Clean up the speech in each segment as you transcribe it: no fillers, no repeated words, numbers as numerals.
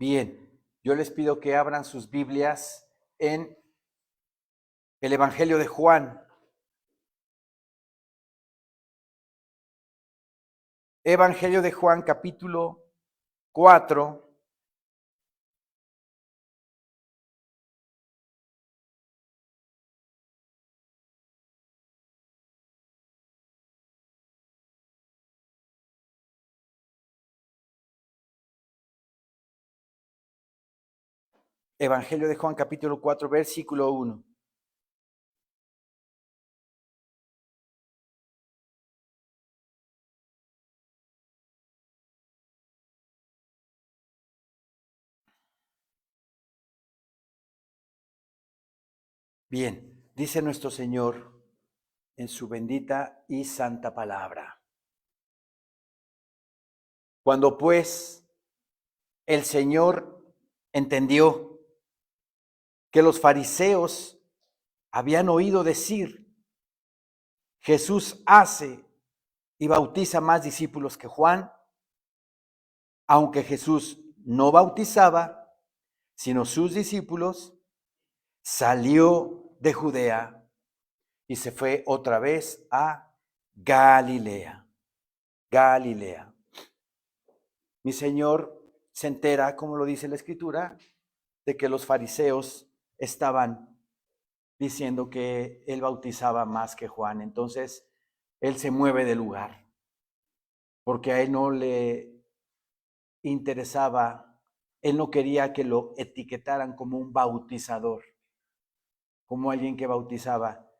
Bien, yo les pido que abran sus Biblias en el Evangelio de Juan. Evangelio de Juan, capítulo 4. Evangelio de Juan, capítulo 4, versículo 1. Bien, dice nuestro Señor en su bendita y santa palabra. Cuando pues el Señor entendió que los fariseos habían oído decir, Jesús hace y bautiza más discípulos que Juan, aunque Jesús no bautizaba, sino sus discípulos, salió de Judea y se fue otra vez a Galilea. Galilea. Mi Señor se entera, como lo dice la Escritura, de que los fariseos estaban diciendo que él bautizaba más que Juan. Entonces, él se mueve del lugar, porque a él no le interesaba, él no quería que lo etiquetaran como un bautizador, como alguien que bautizaba,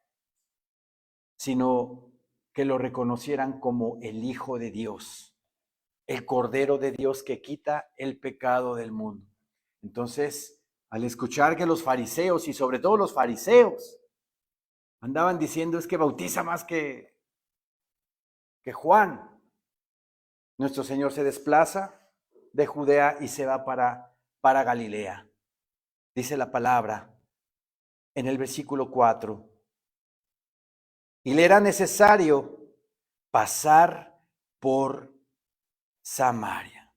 sino que lo reconocieran como el Hijo de Dios, el Cordero de Dios que quita el pecado del mundo. Entonces, al escuchar que los fariseos, y sobre todo los fariseos, andaban diciendo es que bautiza más que Juan, nuestro Señor se desplaza de Judea y se va para Galilea. Dice la palabra en el versículo 4. Y le era necesario pasar por Samaria.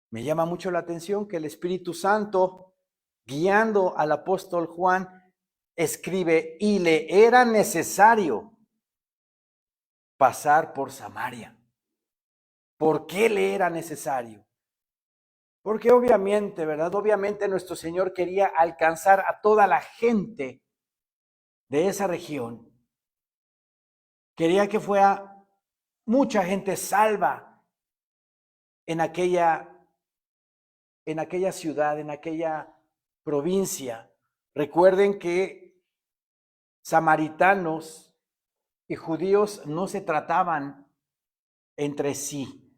Me llama mucho la atención que el Espíritu Santo, guiando al apóstol Juan, escribe, y le era necesario pasar por Samaria. ¿Por qué le era necesario? Porque obviamente, ¿verdad? Obviamente nuestro Señor quería alcanzar a toda la gente de esa región. Quería que fuera mucha gente salva en aquella ciudad, en aquella provincia. Recuerden que samaritanos y judíos no se trataban entre sí.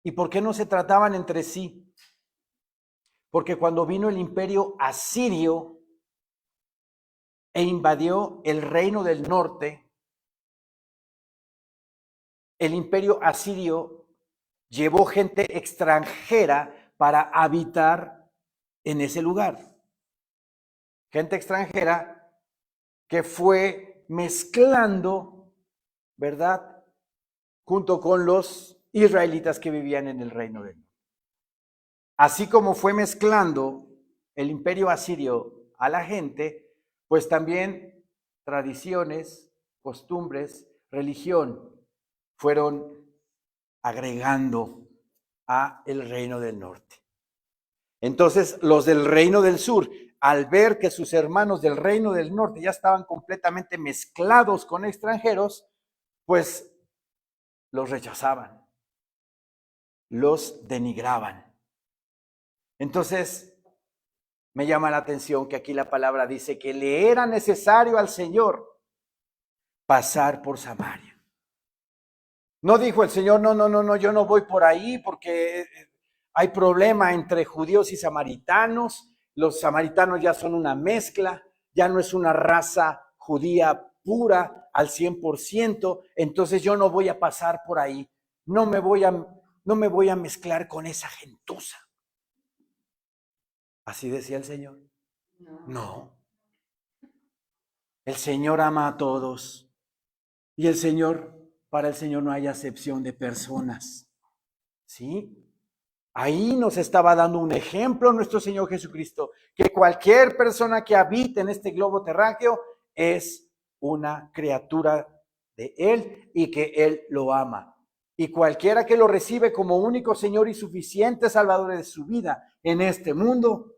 ¿Y por qué no se trataban entre sí? Porque cuando vino el imperio asirio e invadió el reino del norte, el imperio asirio llevó gente extranjera para habitar en ese lugar. Gente extranjera que fue mezclando, ¿verdad?, junto con los israelitas que vivían en el reino de Dios. Así como fue mezclando el imperio asirio a la gente, pues también tradiciones, costumbres, religión fueron agregando a el reino del norte. Entonces, los del reino del sur, al ver que sus hermanos del reino del norte ya estaban completamente mezclados con extranjeros, pues los rechazaban, los denigraban. Entonces, me llama la atención que aquí la palabra dice que le era necesario al Señor pasar por Samaria. No dijo el Señor, no, yo no voy por ahí porque hay problema entre judíos y samaritanos. Los samaritanos ya son una mezcla, ya no es una raza judía pura al 100%, entonces yo no voy a pasar por ahí, no me voy a mezclar con esa gentuza. ¿Así decía el Señor? No. El Señor ama a todos y para el Señor no hay acepción de personas. ¿Sí? Ahí nos estaba dando un ejemplo nuestro Señor Jesucristo, que cualquier persona que habite en este globo terráqueo es una criatura de Él y que Él lo ama. Y cualquiera que lo recibe como único Señor y suficiente Salvador de su vida en este mundo,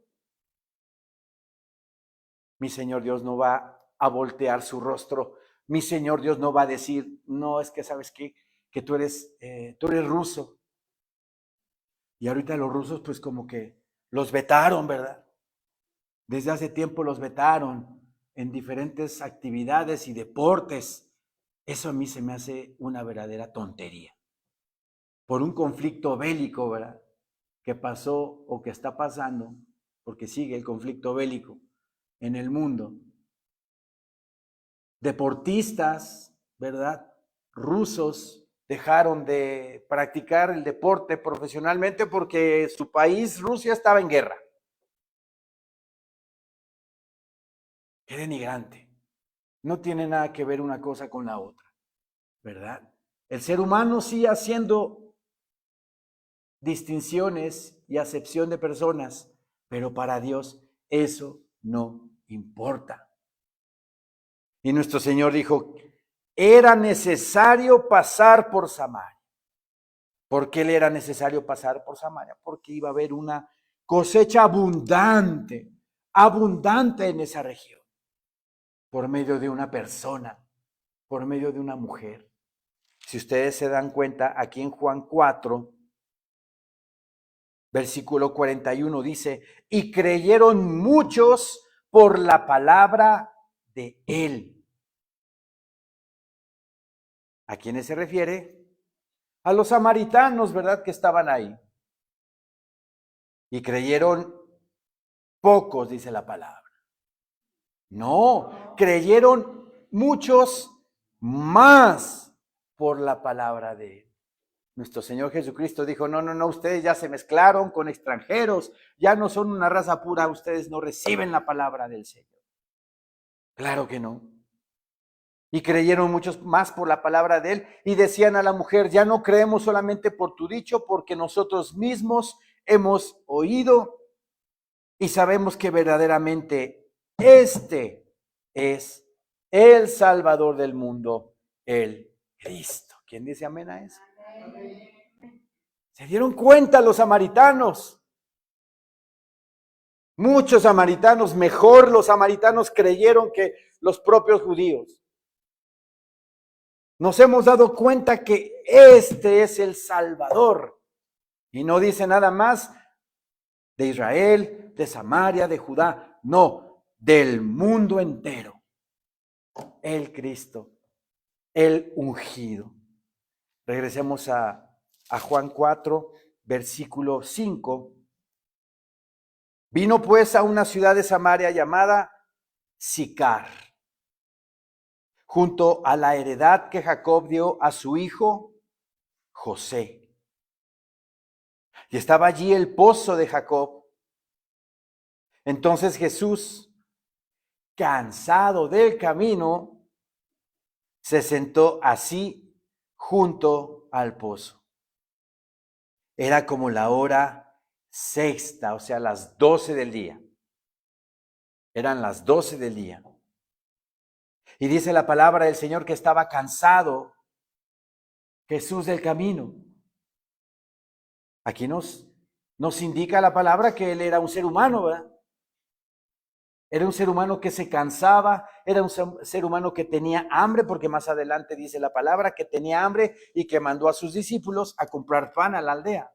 mi Señor Dios no va a voltear su rostro. Mi Señor Dios no va a decir, no, es que sabes qué, que tú eres ruso. Y ahorita los rusos pues como que los vetaron, ¿verdad? Desde hace tiempo los vetaron en diferentes actividades y deportes. Eso a mí se me hace una verdadera tontería. Por un conflicto bélico, ¿verdad? Que pasó o que está pasando, porque sigue el conflicto bélico en el mundo. Deportistas, ¿verdad? Rusos dejaron de practicar el deporte profesionalmente porque su país, Rusia, estaba en guerra. Qué denigrante. No tiene nada que ver una cosa con la otra, ¿verdad? El ser humano sigue haciendo distinciones y acepción de personas, pero para Dios eso no importa. Y nuestro Señor dijo, era necesario pasar por Samaria. ¿Por qué le era necesario pasar por Samaria? Porque iba a haber una cosecha abundante, abundante en esa región, por medio de una persona, por medio de una mujer. Si ustedes se dan cuenta, aquí en Juan 4, versículo 41 dice, y creyeron muchos por la palabra de él. ¿A quiénes se refiere? A los samaritanos, ¿verdad? Que estaban ahí. Y creyeron pocos, dice la palabra. No, creyeron muchos más por la palabra de él. Nuestro Señor Jesucristo dijo, no, ustedes ya se mezclaron con extranjeros, ya no son una raza pura, ustedes no reciben la palabra del Señor. Claro que no. Y creyeron muchos más por la palabra de él y decían a la mujer, ya no creemos solamente por tu dicho, porque nosotros mismos hemos oído y sabemos que verdaderamente este es el Salvador del mundo, el Cristo. ¿Quién dice amén a eso? Se dieron cuenta los samaritanos. Muchos samaritanos, mejor los samaritanos creyeron que los propios judíos. Nos hemos dado cuenta que este es el Salvador. Y no dice nada más de Israel, de Samaria, de Judá. No, del mundo entero. El Cristo, el ungido. Regresemos a Juan 4, versículo 5. Vino pues a una ciudad de Samaria llamada Sicar, junto a la heredad que Jacob dio a su hijo José. Y estaba allí el pozo de Jacob. Entonces Jesús, cansado del camino, se sentó así junto al pozo. Era como la hora sexta, o sea, las 12 del día. Eran las 12 del día. Y dice la palabra del Señor que estaba cansado Jesús del camino. Aquí nos indica la palabra que él era un ser humano, ¿verdad? Era un ser humano que se cansaba, era un ser humano que tenía hambre, porque más adelante dice la palabra que tenía hambre y que mandó a sus discípulos a comprar pan a la aldea.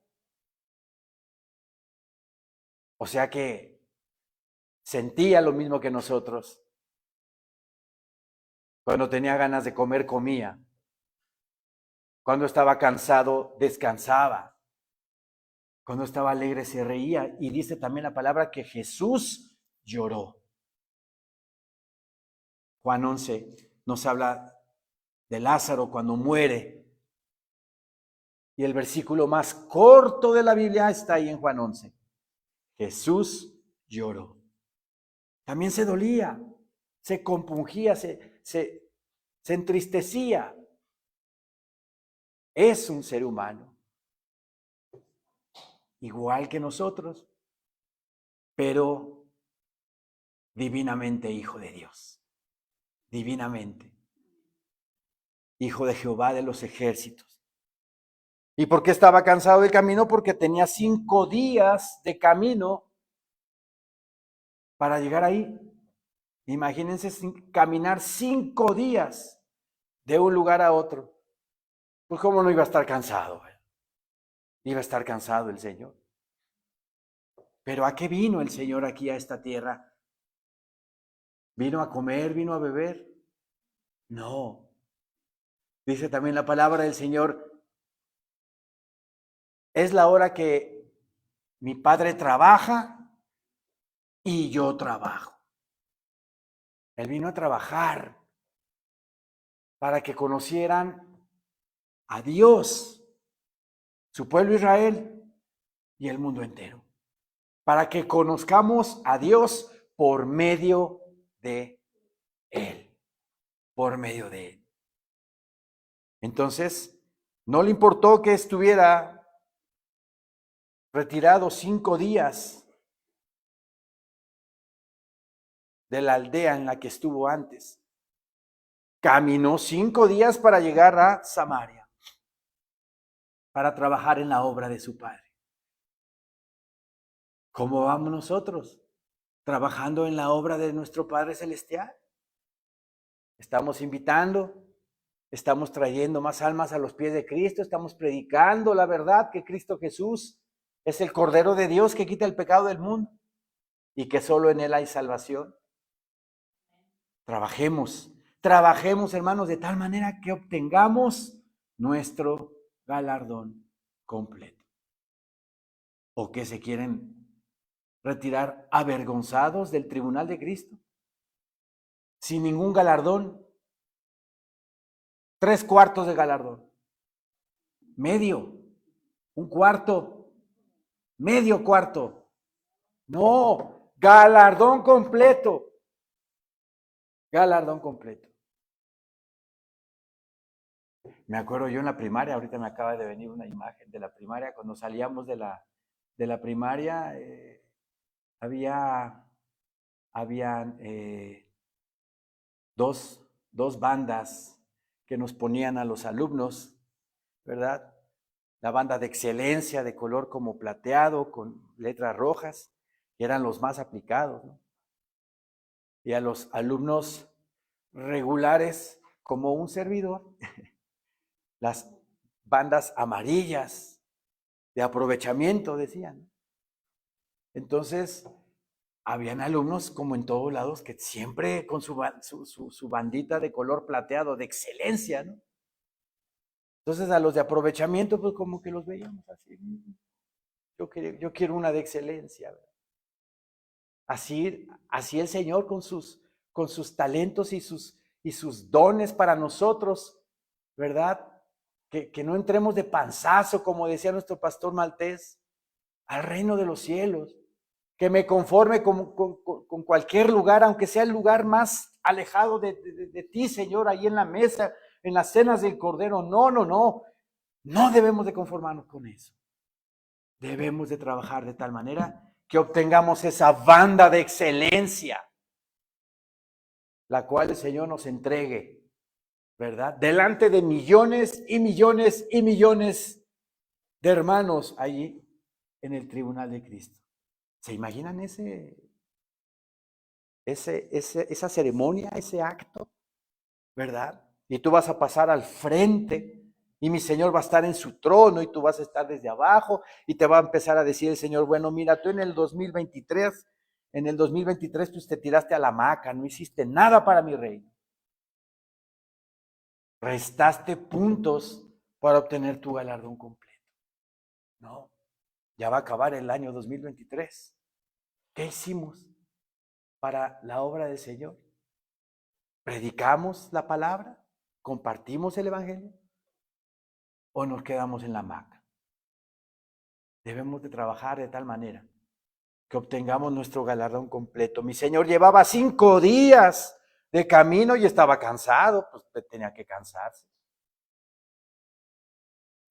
O sea que sentía lo mismo que nosotros. Cuando tenía ganas de comer, comía. Cuando estaba cansado, descansaba. Cuando estaba alegre, se reía. Y dice también la palabra que Jesús lloró. Juan 11 nos habla de Lázaro cuando muere. Y el versículo más corto de la Biblia está ahí en Juan 11. Jesús lloró. También se dolía, se compungía, se entristecía. Es un ser humano. igual que nosotros, pero divinamente hijo de Dios, divinamente, hijo de Jehová de los ejércitos. ¿Y por qué estaba cansado del camino? Porque tenía 5 días de camino para llegar ahí. Imagínense caminar 5 días de un lugar a otro. Pues cómo no iba a estar cansado. Iba a estar cansado el Señor. Pero ¿a qué vino el Señor aquí a esta tierra? ¿Vino a comer? ¿Vino a beber? No. Dice también la palabra del Señor, es la hora que mi Padre trabaja y yo trabajo. Él vino a trabajar para que conocieran a Dios, su pueblo Israel y el mundo entero. Para que conozcamos a Dios por medio de Él. Por medio de Él. Entonces, no le importó que estuviera retirado 5 días de la aldea en la que estuvo antes. Caminó 5 días para llegar a Samaria, para trabajar en la obra de su Padre. ¿Cómo vamos nosotros? Trabajando en la obra de nuestro Padre Celestial. Estamos invitando, estamos trayendo más almas a los pies de Cristo, estamos predicando la verdad que Cristo Jesús es el Cordero de Dios que quita el pecado del mundo y que solo en Él hay salvación. Trabajemos, hermanos, de tal manera que obtengamos nuestro galardón completo. ¿O que se quieren retirar avergonzados del tribunal de Cristo? Sin ningún galardón. 3/4 de galardón. Medio. 1/4. Medio cuarto. No, galardón completo. Galardón completo. Me acuerdo yo en la primaria, ahorita me acaba de venir una imagen de la primaria, cuando salíamos de la primaria, habían dos bandas que nos ponían a los alumnos, ¿verdad? La banda de excelencia de color como plateado con letras rojas, que eran los más aplicados, ¿no? Y a los alumnos regulares como un servidor, las bandas amarillas de aprovechamiento, decían. Entonces, habían alumnos como en todos lados que siempre con su bandita de color plateado de excelencia, ¿no? Entonces a los de aprovechamiento pues como que los veíamos así. Yo quiero una de excelencia, ¿verdad? Así el Señor con sus talentos y sus dones para nosotros, ¿verdad? Que no entremos de panzazo, como decía nuestro pastor Maltés, al reino de los cielos. Que me conforme con cualquier lugar, aunque sea el lugar más alejado de ti, Señor, ahí en la mesa, en las cenas del Cordero. No debemos de conformarnos con eso. Debemos de trabajar de tal manera que obtengamos esa banda de excelencia, la cual el Señor nos entregue, ¿verdad? Delante de millones y millones y millones de hermanos allí en el tribunal de Cristo. ¿Se imaginan esa ceremonia, ese acto? ¿Verdad? Y tú vas a pasar al frente y mi Señor va a estar en su trono y tú vas a estar desde abajo y te va a empezar a decir el Señor, bueno, mira, tú en el 2023 pues te tiraste a la hamaca, no hiciste nada para mi reino. Restaste puntos para obtener tu galardón completo. No, ya va a acabar el año 2023. ¿Qué hicimos para la obra del Señor? ¿Predicamos la palabra? ¿Compartimos el evangelio? ¿O nos quedamos en la hamaca? Debemos de trabajar de tal manera que obtengamos nuestro galardón completo. Mi Señor llevaba 5 días de camino y estaba cansado, pues tenía que cansarse.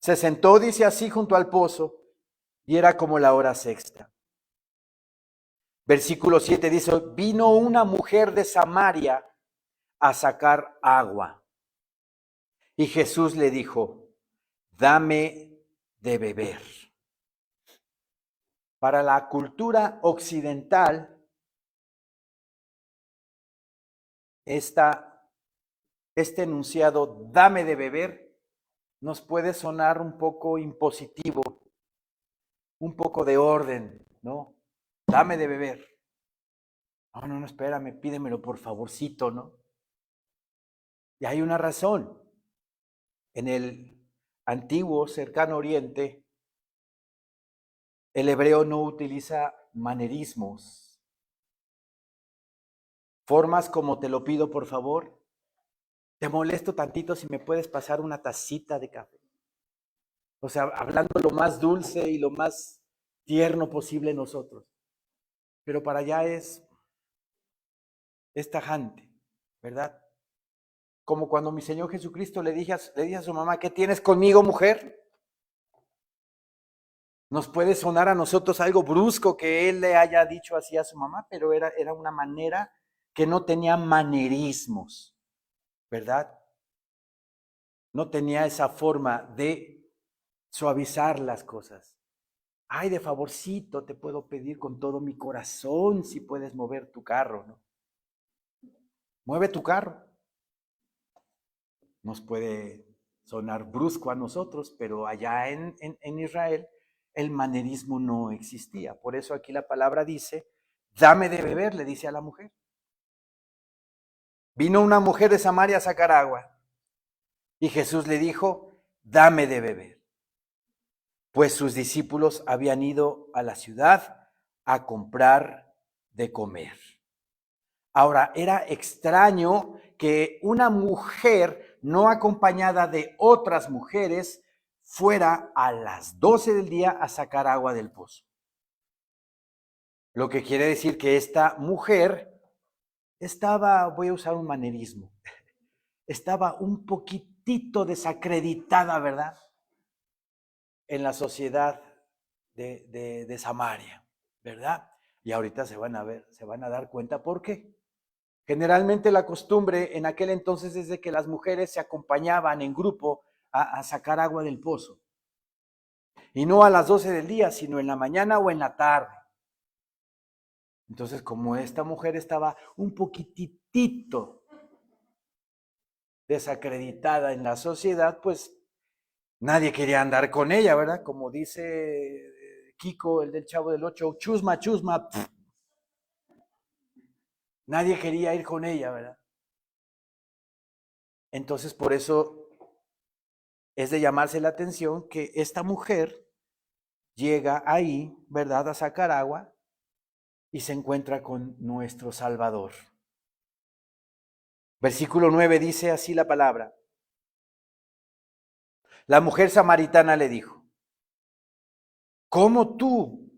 Se sentó, dice así, junto al pozo y era como la hora sexta. Versículo 7 dice, vino una mujer de Samaria a sacar agua. Y Jesús le dijo, dame de beber. Para la cultura occidental, este enunciado, dame de beber, nos puede sonar un poco impositivo, un poco de orden, ¿no? Dame de beber. No, espérame, pídemelo por favorcito, ¿no? Y hay una razón. En el antiguo cercano oriente, el hebreo no utiliza manerismos. Formas como te lo pido por favor, te molesto tantito si me puedes pasar una tacita de café. O sea, hablando lo más dulce y lo más tierno posible nosotros. Pero para allá es tajante, ¿verdad? Como cuando mi Señor Jesucristo le dije a su mamá, ¿qué tienes conmigo, mujer? Nos puede sonar a nosotros algo brusco que él le haya dicho así a su mamá, pero era una manera que no tenía manerismos, ¿verdad? No tenía esa forma de suavizar las cosas. Ay, de favorcito te puedo pedir con todo mi corazón si puedes mover tu carro, ¿no? Mueve tu carro. Nos puede sonar brusco a nosotros, pero allá en Israel el manerismo no existía. Por eso aquí la palabra dice, dame de beber, le dice a la mujer. Vino una mujer de Samaria a sacar agua y Jesús le dijo, dame de beber. Pues sus discípulos habían ido a la ciudad a comprar de comer. Ahora, era extraño que una mujer no acompañada de otras mujeres fuera a las 12 del día a sacar agua del pozo. Lo que quiere decir que esta mujer estaba, voy a usar un manerismo, estaba un poquitito desacreditada, ¿verdad? En la sociedad de Samaria, ¿verdad? Y ahorita se van a dar cuenta por qué. Generalmente la costumbre en aquel entonces es de que las mujeres se acompañaban en grupo a sacar agua del pozo. Y no a las 12 del día, sino en la mañana o en la tarde. Entonces, como esta mujer estaba un poquitito desacreditada en la sociedad, pues nadie quería andar con ella, ¿verdad? Como dice Kiko, el del Chavo del Ocho, chusma, chusma. Pff. Nadie quería ir con ella, ¿verdad? Entonces, por eso es de llamarse la atención que esta mujer llega ahí, ¿verdad?, a sacar agua y se encuentra con nuestro Salvador. Versículo 9 dice así la palabra. La mujer samaritana le dijo, ¿cómo tú,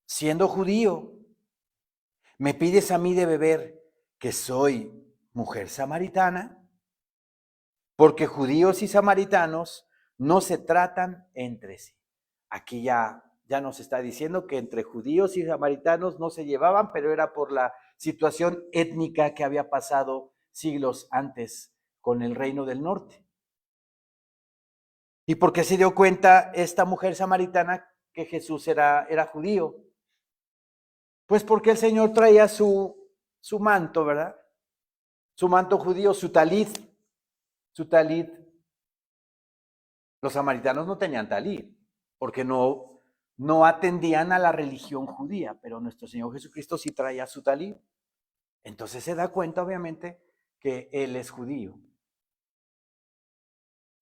siendo judío, me pides a mí de beber que soy mujer samaritana? Porque judíos y samaritanos no se tratan entre sí. Aquí ya nos está diciendo que entre judíos y samaritanos no se llevaban, pero era por la situación étnica que había pasado siglos antes con el reino del norte. ¿Y por qué se dio cuenta esta mujer samaritana que Jesús era judío? Pues porque el Señor traía su manto, ¿verdad? Su manto judío, su talit. Su talit. Los samaritanos no tenían talit, porque no atendían a la religión judía, pero nuestro Señor Jesucristo sí traía su talit. Entonces se da cuenta, obviamente, que Él es judío.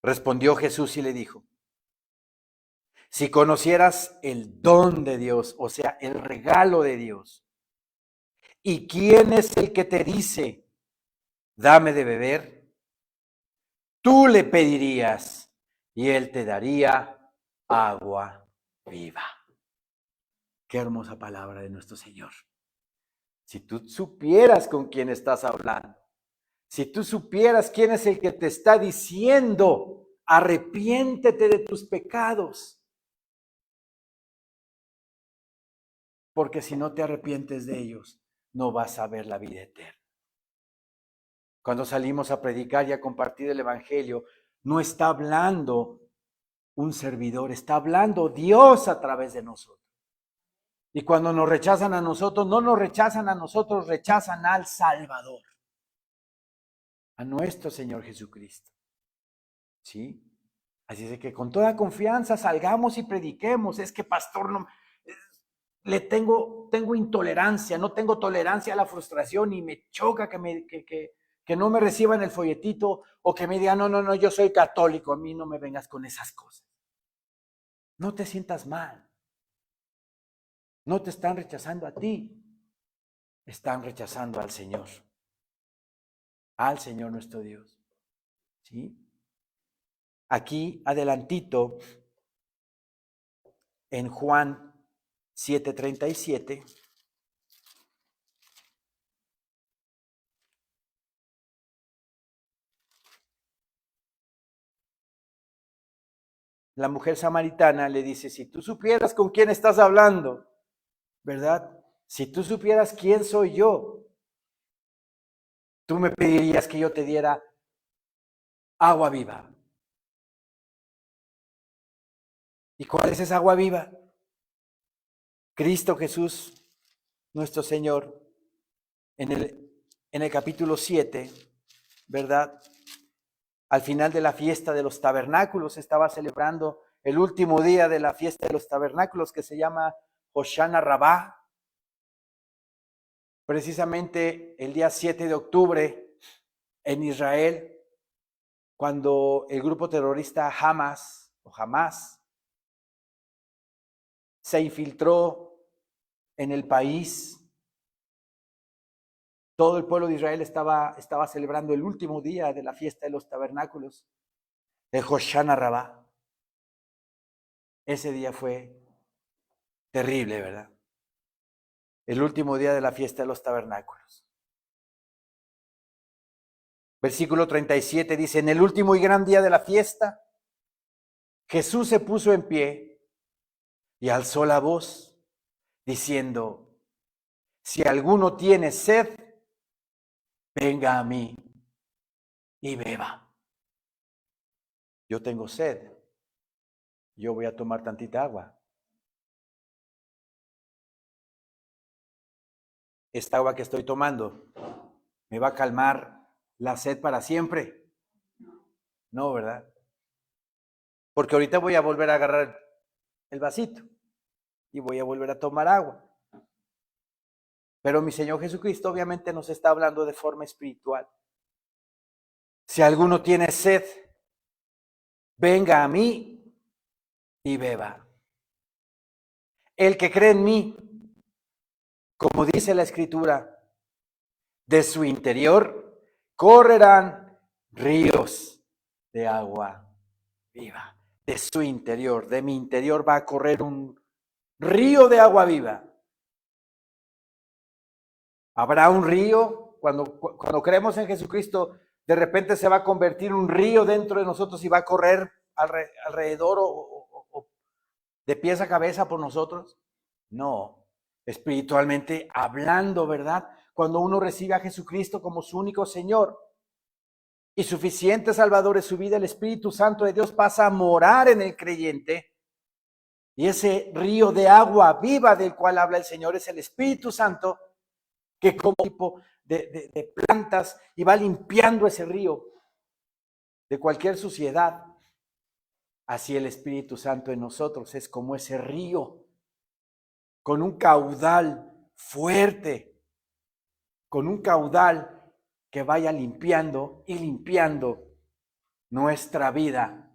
Respondió Jesús y le dijo, si conocieras el don de Dios, o sea, el regalo de Dios, ¿y quién es el que te dice, dame de beber? Tú le pedirías y Él te daría agua viva. Qué hermosa palabra de nuestro Señor. Si tú supieras con quién estás hablando, si tú supieras quién es el que te está diciendo, arrepiéntete de tus pecados, porque si no te arrepientes de ellos, no vas a ver la vida eterna. Cuando salimos a predicar y a compartir el evangelio, no está hablando un servidor, está hablando Dios a través de nosotros. Y cuando nos rechazan a nosotros, no nos rechazan a nosotros, rechazan al Salvador, a nuestro Señor Jesucristo. ¿Sí? Así es que con toda confianza salgamos y prediquemos. Es que pastor, no, tengo intolerancia, no tengo tolerancia a la frustración y me choca que no me reciban el folletito o que me digan, no, yo soy católico, a mí no me vengas con esas cosas. No te sientas mal. No te están rechazando a ti, están rechazando al Señor nuestro Dios. ¿Sí? Aquí adelantito, en Juan 7:37, la mujer samaritana le dice, si tú supieras con quién estás hablando, ¿verdad? Si tú supieras quién soy yo, tú me pedirías que yo te diera agua viva. ¿Y cuál es esa agua viva? Cristo Jesús, nuestro Señor, en el capítulo 7, ¿verdad? Al final de la fiesta de los tabernáculos, estaba celebrando el último día de la fiesta de los tabernáculos, que se llama Hoshana Rabbah. Precisamente el día 7 de octubre en Israel, cuando el grupo terrorista Hamas se infiltró en el país, todo el pueblo de Israel estaba celebrando el último día de la fiesta de los tabernáculos, el Hoshana Rabbah. Ese día fue terrible, ¿verdad? El último día de la fiesta de los tabernáculos. Versículo 37 dice, en el último y gran día de la fiesta, Jesús se puso en pie y alzó la voz, diciendo, si alguno tiene sed, venga a mí y beba. Yo tengo sed, yo voy a tomar tantita agua. Esta agua que estoy tomando, ¿me va a calmar la sed para siempre? No, ¿verdad? Porque ahorita voy a volver a agarrar el vasito y voy a volver a tomar agua. Pero mi Señor Jesucristo obviamente nos está hablando de forma espiritual. Si alguno tiene sed, venga a mí y beba. El que cree en mí, como dice la Escritura, de su interior correrán ríos de agua viva. De su interior, de mi interior va a correr un río de agua viva. Habrá un río, cuando creemos en Jesucristo, de repente se va a convertir un río dentro de nosotros y va a correr alrededor o de pies a cabeza por nosotros. No, espiritualmente hablando, ¿verdad? Cuando uno recibe a Jesucristo como su único Señor y suficiente Salvador de su vida, el Espíritu Santo de Dios pasa a morar en el creyente. Y ese río de agua viva del cual habla el Señor es el Espíritu Santo, que como tipo de plantas y va limpiando ese río de cualquier suciedad. Así el Espíritu Santo en nosotros es como ese río con un caudal fuerte, con un caudal que vaya limpiando y limpiando nuestra vida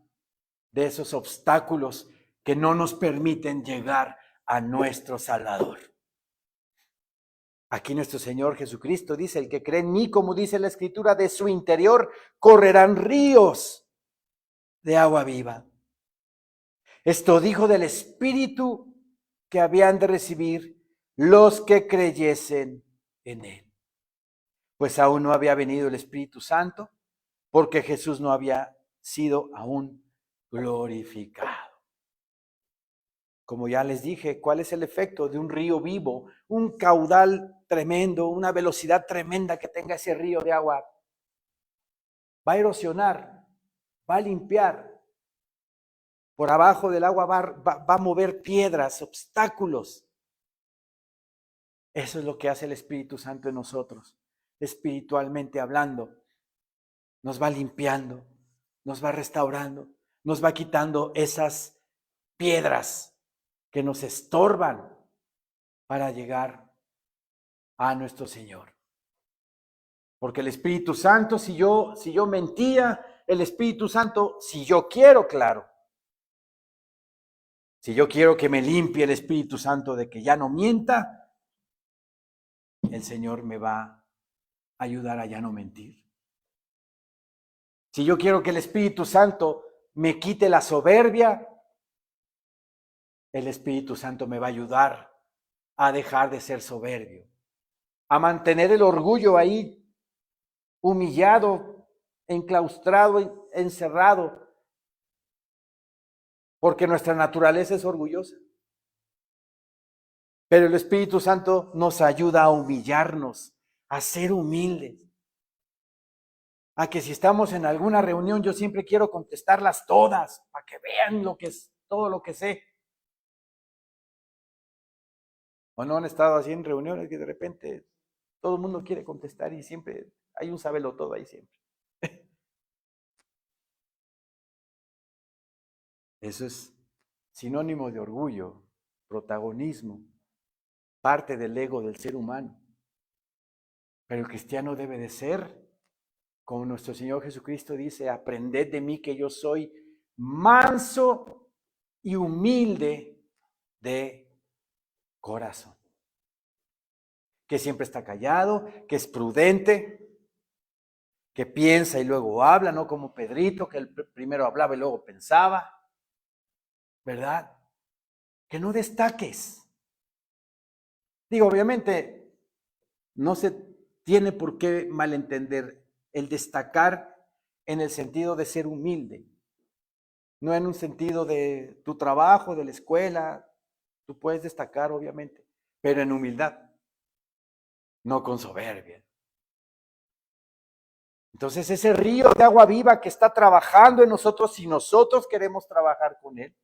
de esos obstáculos que no nos permiten llegar a nuestro Salvador. Aquí nuestro Señor Jesucristo dice, el que cree en mí, como dice la Escritura, de su interior correrán ríos de agua viva. Esto dijo del Espíritu que habían de recibir los que creyesen en él. Pues aún no había venido el Espíritu Santo, porque Jesús no había sido aún glorificado. Como ya les dije, ¿cuál es el efecto de un río vivo? Un caudal tremendo, una velocidad tremenda que tenga ese río de agua. Va a erosionar, va a limpiar. Por abajo del agua va a mover piedras, obstáculos. Eso es lo que hace el Espíritu Santo en nosotros, espiritualmente hablando. Nos va limpiando, nos va restaurando, nos va quitando esas piedras que nos estorban para llegar a nuestro Señor. Porque el Espíritu Santo, si yo mentía, el Espíritu Santo, si yo quiero, claro. Si yo quiero que me limpie el Espíritu Santo de que ya no mienta, el Señor me va a ayudar a ya no mentir. Si yo quiero que el Espíritu Santo me quite la soberbia, el Espíritu Santo me va a ayudar a dejar de ser soberbio, a mantener el orgullo ahí, humillado, enclaustrado, encerrado, porque nuestra naturaleza es orgullosa. Pero el Espíritu Santo nos ayuda a humillarnos, a ser humildes. A que si estamos en alguna reunión, yo siempre quiero contestarlas todas, para que vean lo que es, todo lo que sé. ¿O no han estado así en reuniones que de repente todo el mundo quiere contestar y siempre hay un sabelotodo ahí siempre? Eso es sinónimo de orgullo, protagonismo, parte del ego del ser humano. Pero el cristiano debe de ser, como nuestro Señor Jesucristo dice, aprended de mí que yo soy manso y humilde de corazón. Que siempre está callado, que es prudente, que piensa y luego habla, no como Pedrito, que primero hablaba y luego pensaba, ¿verdad? Que no destaques. Digo, obviamente, no se tiene por qué malentender el destacar en el sentido de ser humilde, no en un sentido de tu trabajo, de la escuela, tú puedes destacar, obviamente, pero en humildad, no con soberbia. Entonces ese río de agua viva que está trabajando en nosotros, si nosotros queremos trabajar con él,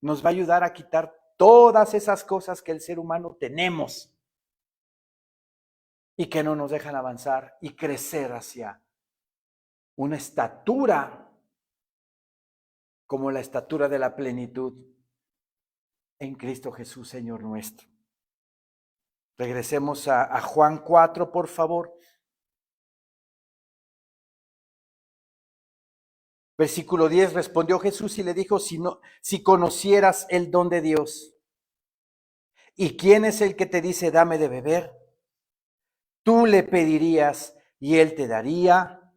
nos va a ayudar a quitar todas esas cosas que el ser humano tenemos y que no nos dejan avanzar y crecer hacia una estatura como la estatura de la plenitud en Cristo Jesús, Señor nuestro. Regresemos a Juan 4, por favor. Versículo 10, respondió Jesús y le dijo, si conocieras el don de Dios, ¿y quién es el que te dice, dame de beber? Tú le pedirías y él te daría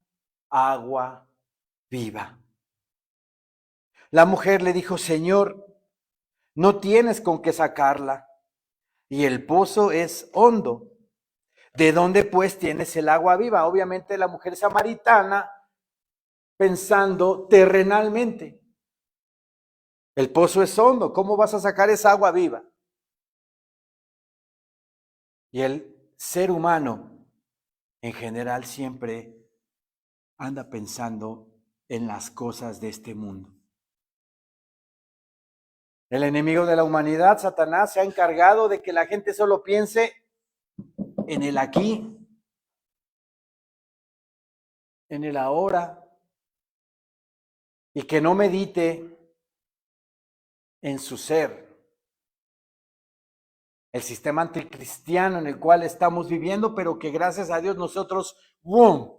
agua viva. La mujer le dijo, Señor, no tienes con qué sacarla y el pozo es hondo. ¿De dónde pues tienes el agua viva? Obviamente la mujer samaritana pensando terrenalmente. El pozo es hondo, ¿cómo vas a sacar esa agua viva? Y el ser humano en general siempre anda pensando en las cosas de este mundo. El enemigo de la humanidad, Satanás, se ha encargado de que la gente solo piense en el aquí, en el ahora, y que no medite en su ser. El sistema anticristiano en el cual estamos viviendo, pero que gracias a Dios nosotros, ¡boom!,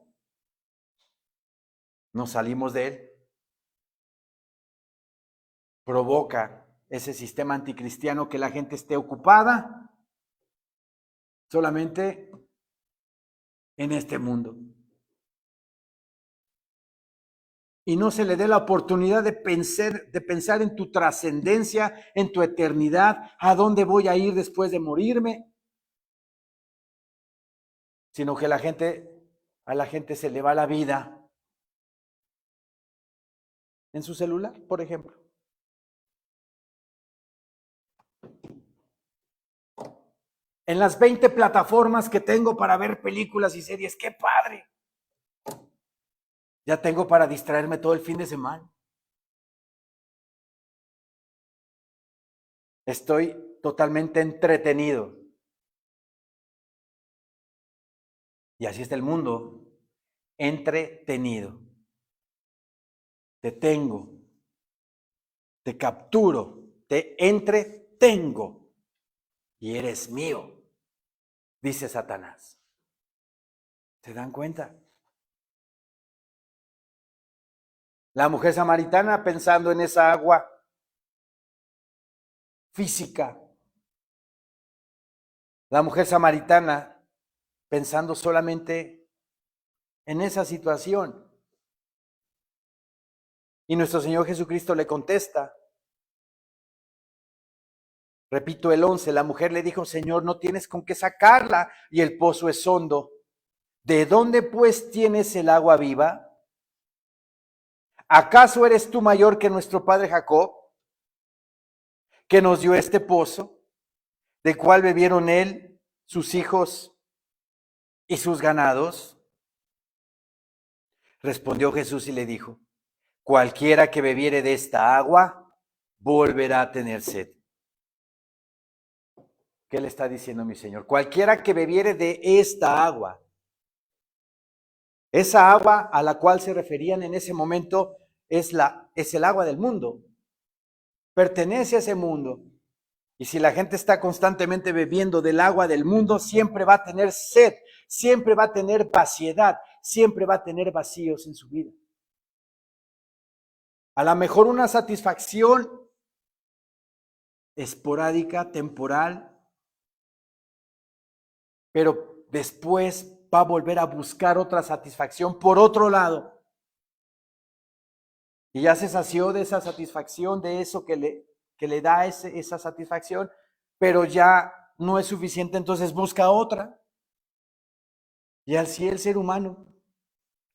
nos salimos de él. Provoca ese sistema anticristiano que la gente esté ocupada solamente en este mundo. Y no se le dé la oportunidad de pensar en tu trascendencia, en tu eternidad, a dónde voy a ir después de morirme, sino que a la gente se le va la vida en su celular, por ejemplo. en las 20 plataformas que tengo para ver películas y series. ¡Qué padre! Ya tengo para distraerme todo el fin de semana. Estoy totalmente entretenido. Y así está el mundo, entretenido. Te tengo, te capturo, te entretengo y eres mío, dice Satanás. ¿Se dan cuenta? La mujer samaritana pensando en esa agua física. La mujer samaritana pensando solamente en esa situación. Y nuestro Señor Jesucristo le contesta. Repito el 11, la mujer le dijo, Señor, no tienes con qué sacarla y el pozo es hondo. ¿De dónde pues tienes el agua viva? ¿Acaso eres tú mayor que nuestro padre Jacob, que nos dio este pozo, del cual bebieron él, sus hijos y sus ganados? Respondió Jesús y le dijo, cualquiera que bebiere de esta agua, volverá a tener sed. ¿Qué le está diciendo mi Señor? Cualquiera que bebiere de esta agua. Esa agua a la cual se referían en ese momento es el agua del mundo. Pertenece a ese mundo. Y si la gente está constantemente bebiendo del agua del mundo, siempre va a tener sed, siempre va a tener vaciedad, siempre va a tener vacíos en su vida. A lo mejor una satisfacción esporádica, temporal, pero después va a volver a buscar otra satisfacción por otro lado. Y ya se sació de esa satisfacción, de eso que le da esa satisfacción, pero ya no es suficiente, entonces busca otra. Y así el ser humano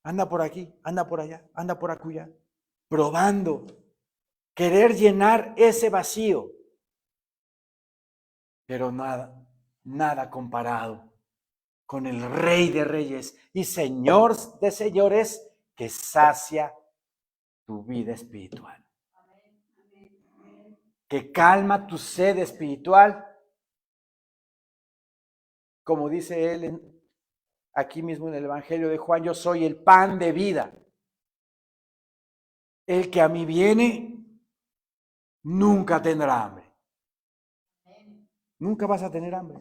anda por aquí, anda por allá, anda por acullá, probando, querer llenar ese vacío. Pero nada comparado con el Rey de Reyes y Señor de Señores que sacia tu vida espiritual. Que calma tu sed espiritual. Como dice él aquí mismo en el Evangelio de Juan, yo soy el pan de vida. El que a mí viene, nunca tendrá hambre. Nunca vas a tener hambre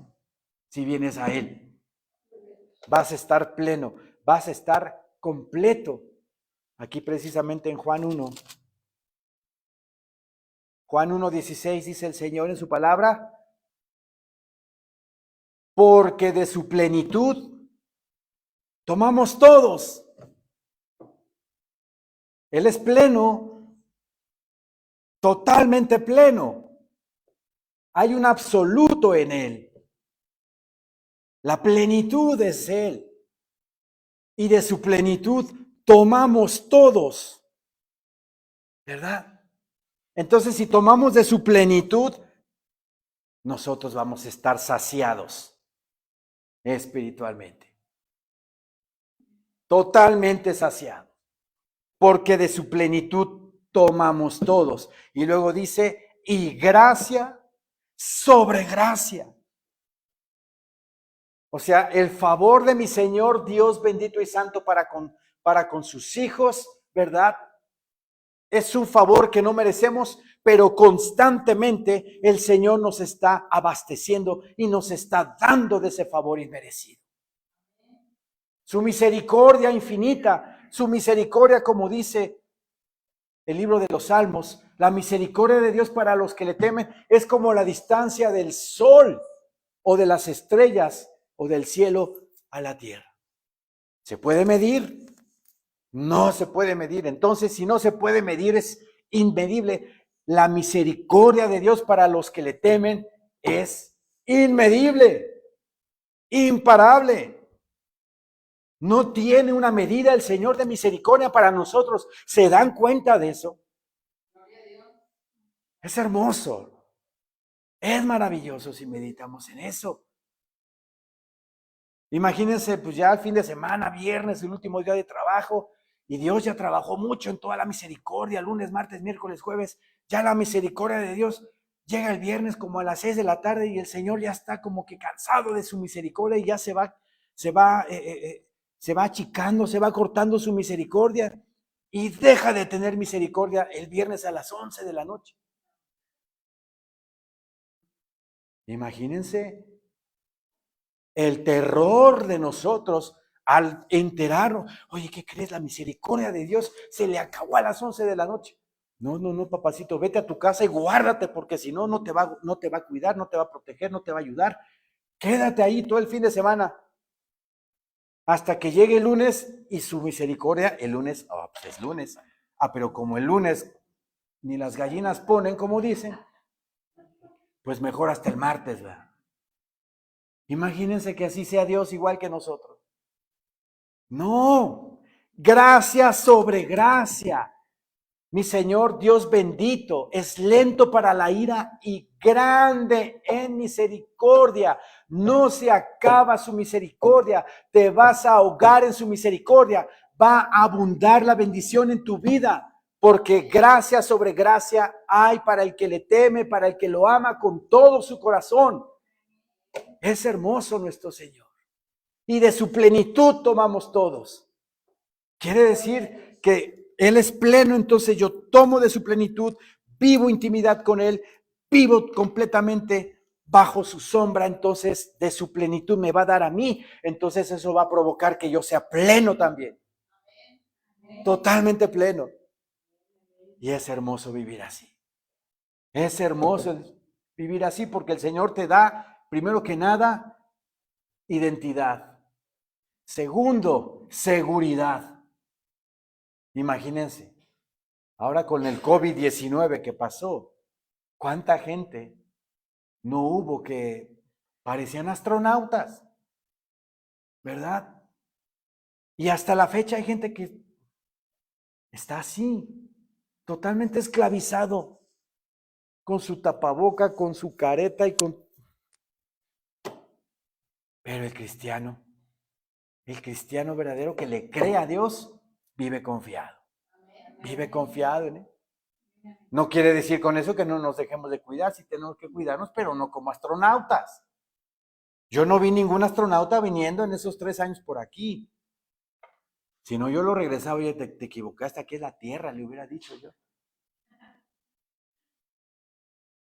si vienes a Él. Vas a estar pleno, vas a estar completo. Aquí precisamente en Juan 1. Juan 1:16 dice el Señor en su palabra, porque de su plenitud tomamos todos. Él es pleno, totalmente pleno. Hay un absoluto en Él. La plenitud es Él. Y de su plenitud tomamos todos. ¿Verdad? Entonces, si tomamos de su plenitud, nosotros vamos a estar saciados espiritualmente. Totalmente saciados. Porque de su plenitud tomamos todos. Y luego dice, y gracia sobre gracia. O sea, el favor de mi Señor Dios bendito y santo para con sus hijos, ¿verdad? Es un favor que no merecemos, pero constantemente el Señor nos está abasteciendo y nos está dando de ese favor inmerecido. Su misericordia infinita, su misericordia, como dice el libro de los Salmos, la misericordia de Dios para los que le temen es como la distancia del sol o de las estrellas o del cielo a la tierra. ¿Se puede medir? No se puede medir. Entonces, si no se puede medir, es inmedible. La misericordia de Dios para los que le temen es inmedible, imparable. No tiene una medida el Señor de misericordia para nosotros. ¿Se dan cuenta de eso? Es hermoso. Es maravilloso si meditamos en eso. Imagínense, pues ya el fin de semana, viernes, el último día de trabajo, y Dios ya trabajó mucho en toda la misericordia, lunes, martes, miércoles, jueves, ya la misericordia de Dios llega el viernes como a las 6 de la tarde y el Señor ya está como que cansado de su misericordia y ya se va achicando, se va cortando su misericordia y deja de tener misericordia el viernes a las 11 de la noche. Imagínense el terror de nosotros al enterarnos, oye, ¿qué crees? La misericordia de Dios se le acabó a las 11 de la noche. No, papacito, vete a tu casa y guárdate, porque si no, no te va a cuidar, no te va a proteger, no te va a ayudar. Quédate ahí todo el fin de semana hasta que llegue el lunes y su misericordia, el lunes, pues es lunes. Pero como el lunes ni las gallinas ponen, como dicen, pues mejor hasta el martes, ¿verdad? Imagínense que así sea Dios igual que nosotros. No, gracia sobre gracia. Mi Señor Dios bendito es lento para la ira y grande en misericordia. No se acaba su misericordia. Te vas a ahogar en su misericordia. Va a abundar la bendición en tu vida. Porque gracia sobre gracia hay para el que le teme, para el que lo ama con todo su corazón. Es hermoso nuestro Señor. Y de su plenitud tomamos todos. Quiere decir que Él es pleno, entonces yo tomo de su plenitud, vivo intimidad con Él, vivo completamente bajo su sombra, entonces de su plenitud me va a dar a mí, entonces eso va a provocar que yo sea pleno también. Totalmente pleno. Y es hermoso vivir así. Es hermoso vivir así porque el Señor te da, primero que nada, identidad. Segundo, seguridad. Imagínense, ahora con el COVID-19 que pasó, ¿cuánta gente no hubo que parecían astronautas? ¿Verdad? Y hasta la fecha hay gente que está así, totalmente esclavizado, con su tapaboca, con su careta y con... Pero el cristiano verdadero que le cree a Dios, vive confiado. Vive confiado en Él. No quiere decir con eso que no nos dejemos de cuidar, sí tenemos que cuidarnos, pero no como astronautas. Yo no vi ningún astronauta viniendo en esos 3 años por aquí. Si no, yo lo regresaba, oye, te equivocaste, aquí es la Tierra, le hubiera dicho yo.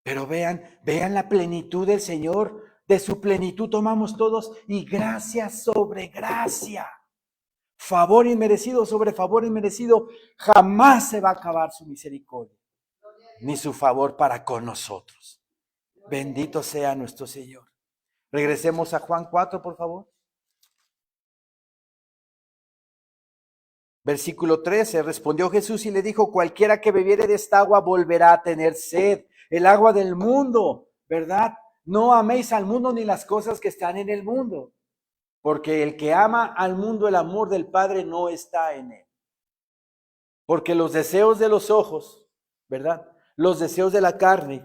Pero vean la plenitud del Señor, de su plenitud tomamos todos y gracia sobre gracia. Favor inmerecido sobre favor inmerecido, jamás se va a acabar su misericordia, ni su favor para con nosotros. Bendito sea nuestro Señor. Regresemos a Juan 4, por favor. Versículo 13, respondió Jesús y le dijo, cualquiera que bebiere de esta agua volverá a tener sed. El agua del mundo, ¿verdad? No améis al mundo ni las cosas que están en el mundo, porque el que ama al mundo, el amor del Padre no está en él. Porque los deseos de los ojos, ¿verdad? Los deseos de la carne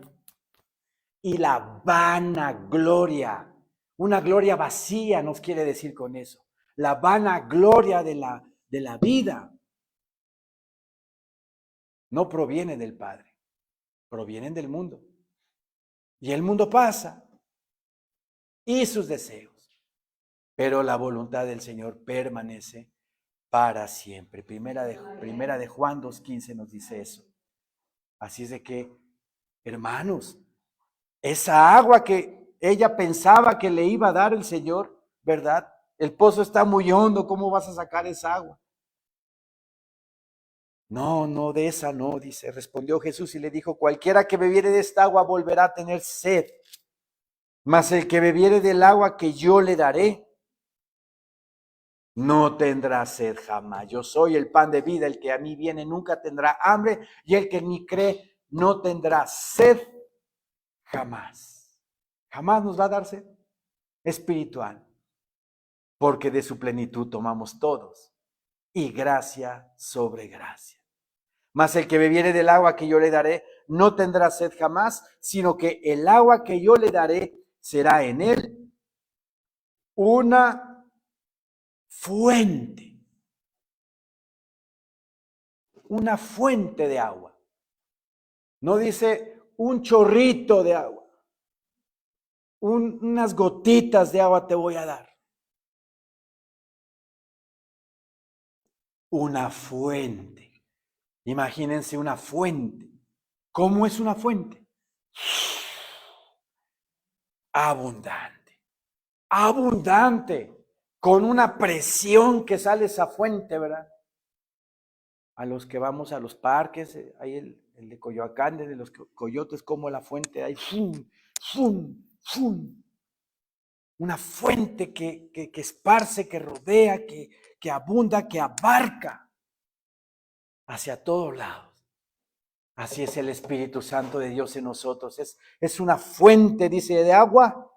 y la vanagloria, una gloria vacía nos quiere decir con eso. La vanagloria de la vida no proviene del Padre, provienen del mundo. Y el mundo pasa y sus deseos, pero la voluntad del Señor permanece para siempre. Primera de Juan 2:15 nos dice eso. Así es de que, hermanos, esa agua que ella pensaba que le iba a dar el Señor, ¿verdad? El pozo está muy hondo, ¿cómo vas a sacar esa agua? No, de esa no, dice. Respondió Jesús y le dijo, cualquiera que bebiere de esta agua volverá a tener sed. Mas el que bebiere del agua que yo le daré, no tendrá sed jamás. Yo soy el pan de vida, el que a mí viene nunca tendrá hambre, y el que en mí cree no tendrá sed jamás. Jamás nos va a dar sed espiritual, porque de su plenitud tomamos todos, y gracia sobre gracia. Mas el que bebiere del agua que yo le daré, no tendrá sed jamás, sino que el agua que yo le daré será en él una fuente. Una fuente de agua. No dice un chorrito de agua. Unas gotitas de agua te voy a dar. Una fuente. Imagínense una fuente. ¿Cómo es una fuente? Abundante. Abundante. Con una presión que sale esa fuente, ¿verdad? A los que vamos a los parques, hay el de Coyoacán, de los coyotes, como la fuente, hay ¡fum! ¡Fum! ¡Fum! Una fuente que esparce, que rodea, que abunda, que abarca hacia todos lados. Así es el Espíritu Santo de Dios en nosotros. Es una fuente, dice, de agua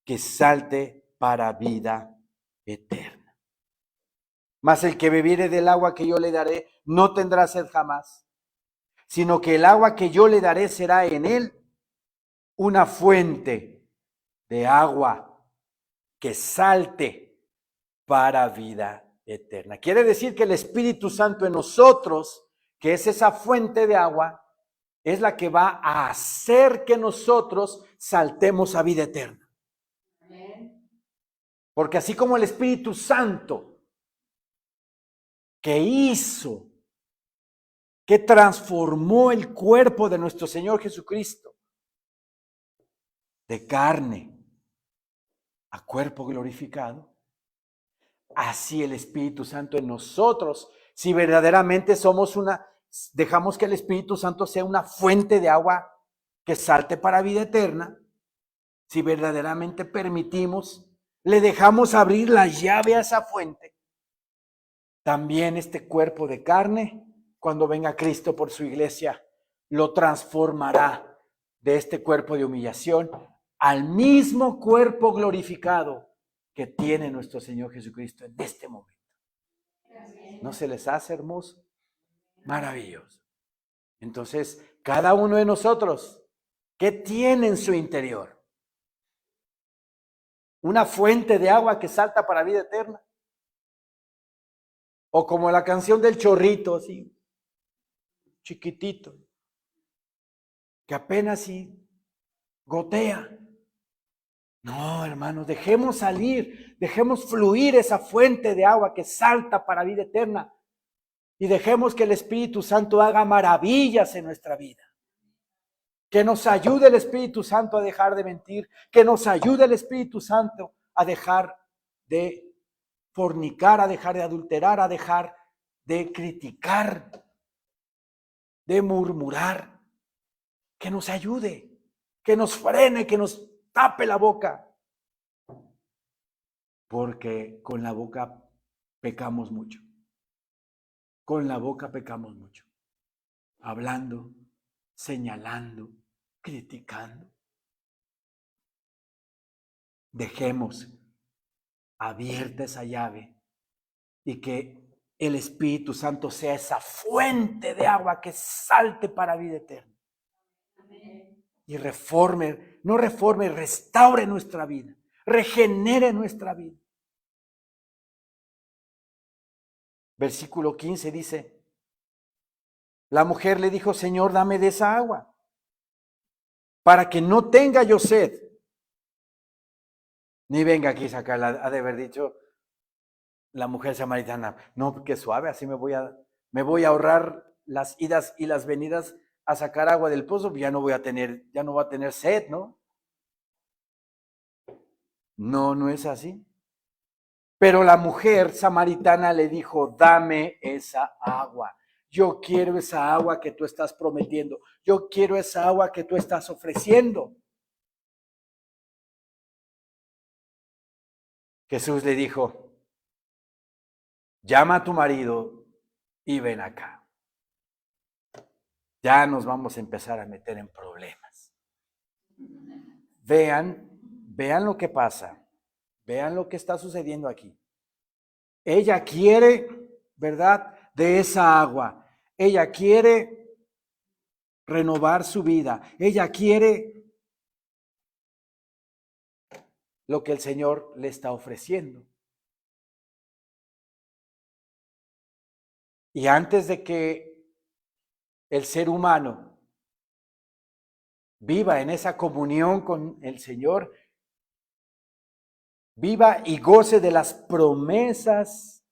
que salte para vida eterna. Mas el que bebiere del agua que yo le daré no tendrá sed jamás, sino que el agua que yo le daré será en él una fuente de agua que salte para vida eterna. Quiere decir que el Espíritu Santo en nosotros, que es esa fuente de agua, es la que va a hacer que nosotros saltemos a vida eterna. Porque así como el Espíritu Santo que hizo, que transformó el cuerpo de nuestro Señor Jesucristo de carne a cuerpo glorificado, así el Espíritu Santo en nosotros, si verdaderamente dejamos que el Espíritu Santo sea una fuente de agua que salte para vida eterna, si verdaderamente permitimos, le dejamos abrir la llave a esa fuente, también este cuerpo de carne, cuando venga Cristo por su iglesia, lo transformará de este cuerpo de humillación al mismo cuerpo glorificado que tiene nuestro Señor Jesucristo en este momento. ¿No se les hace hermoso? Maravilloso. Entonces, cada uno de nosotros, ¿qué tiene en su interior? Una fuente de agua que salta para vida eterna. O como la canción del chorrito, así, chiquitito, que apenas sí gotea. No, hermanos, dejemos salir, dejemos fluir esa fuente de agua que salta para vida eterna y dejemos que el Espíritu Santo haga maravillas en nuestra vida. Que nos ayude el Espíritu Santo a dejar de mentir, que nos ayude el Espíritu Santo a dejar de fornicar, a dejar de adulterar, a dejar de criticar, de murmurar. Que nos ayude, que nos frene, que nos tape la boca. Porque con la boca pecamos mucho. Con la boca pecamos mucho. Hablando, señalando, criticando. Dejemos abierta esa llave y que el Espíritu Santo sea esa fuente de agua que salte para vida eterna. Y restaure nuestra vida, regenere nuestra vida. Versículo 15 dice, la mujer le dijo, Señor, dame de esa agua, para que no tenga yo sed, ni venga aquí a sacarla. Ha de haber dicho la mujer samaritana, no, que suave, así me voy a ahorrar las idas y las venidas a sacar agua del pozo, ya no va a tener sed, ¿no? No, no es así. Pero la mujer samaritana le dijo, dame esa agua. Yo quiero esa agua que tú estás prometiendo. Yo quiero esa agua que tú estás ofreciendo. Jesús le dijo, llama a tu marido y ven acá. Ya nos vamos a empezar a meter en problemas. Vean lo que pasa. Vean lo que está sucediendo aquí. Ella quiere, ¿verdad?, de esa agua. Ella quiere renovar su vida. Ella quiere lo que el Señor le está ofreciendo. Y antes de que el ser humano viva en esa comunión con el Señor, viva y goce de las promesas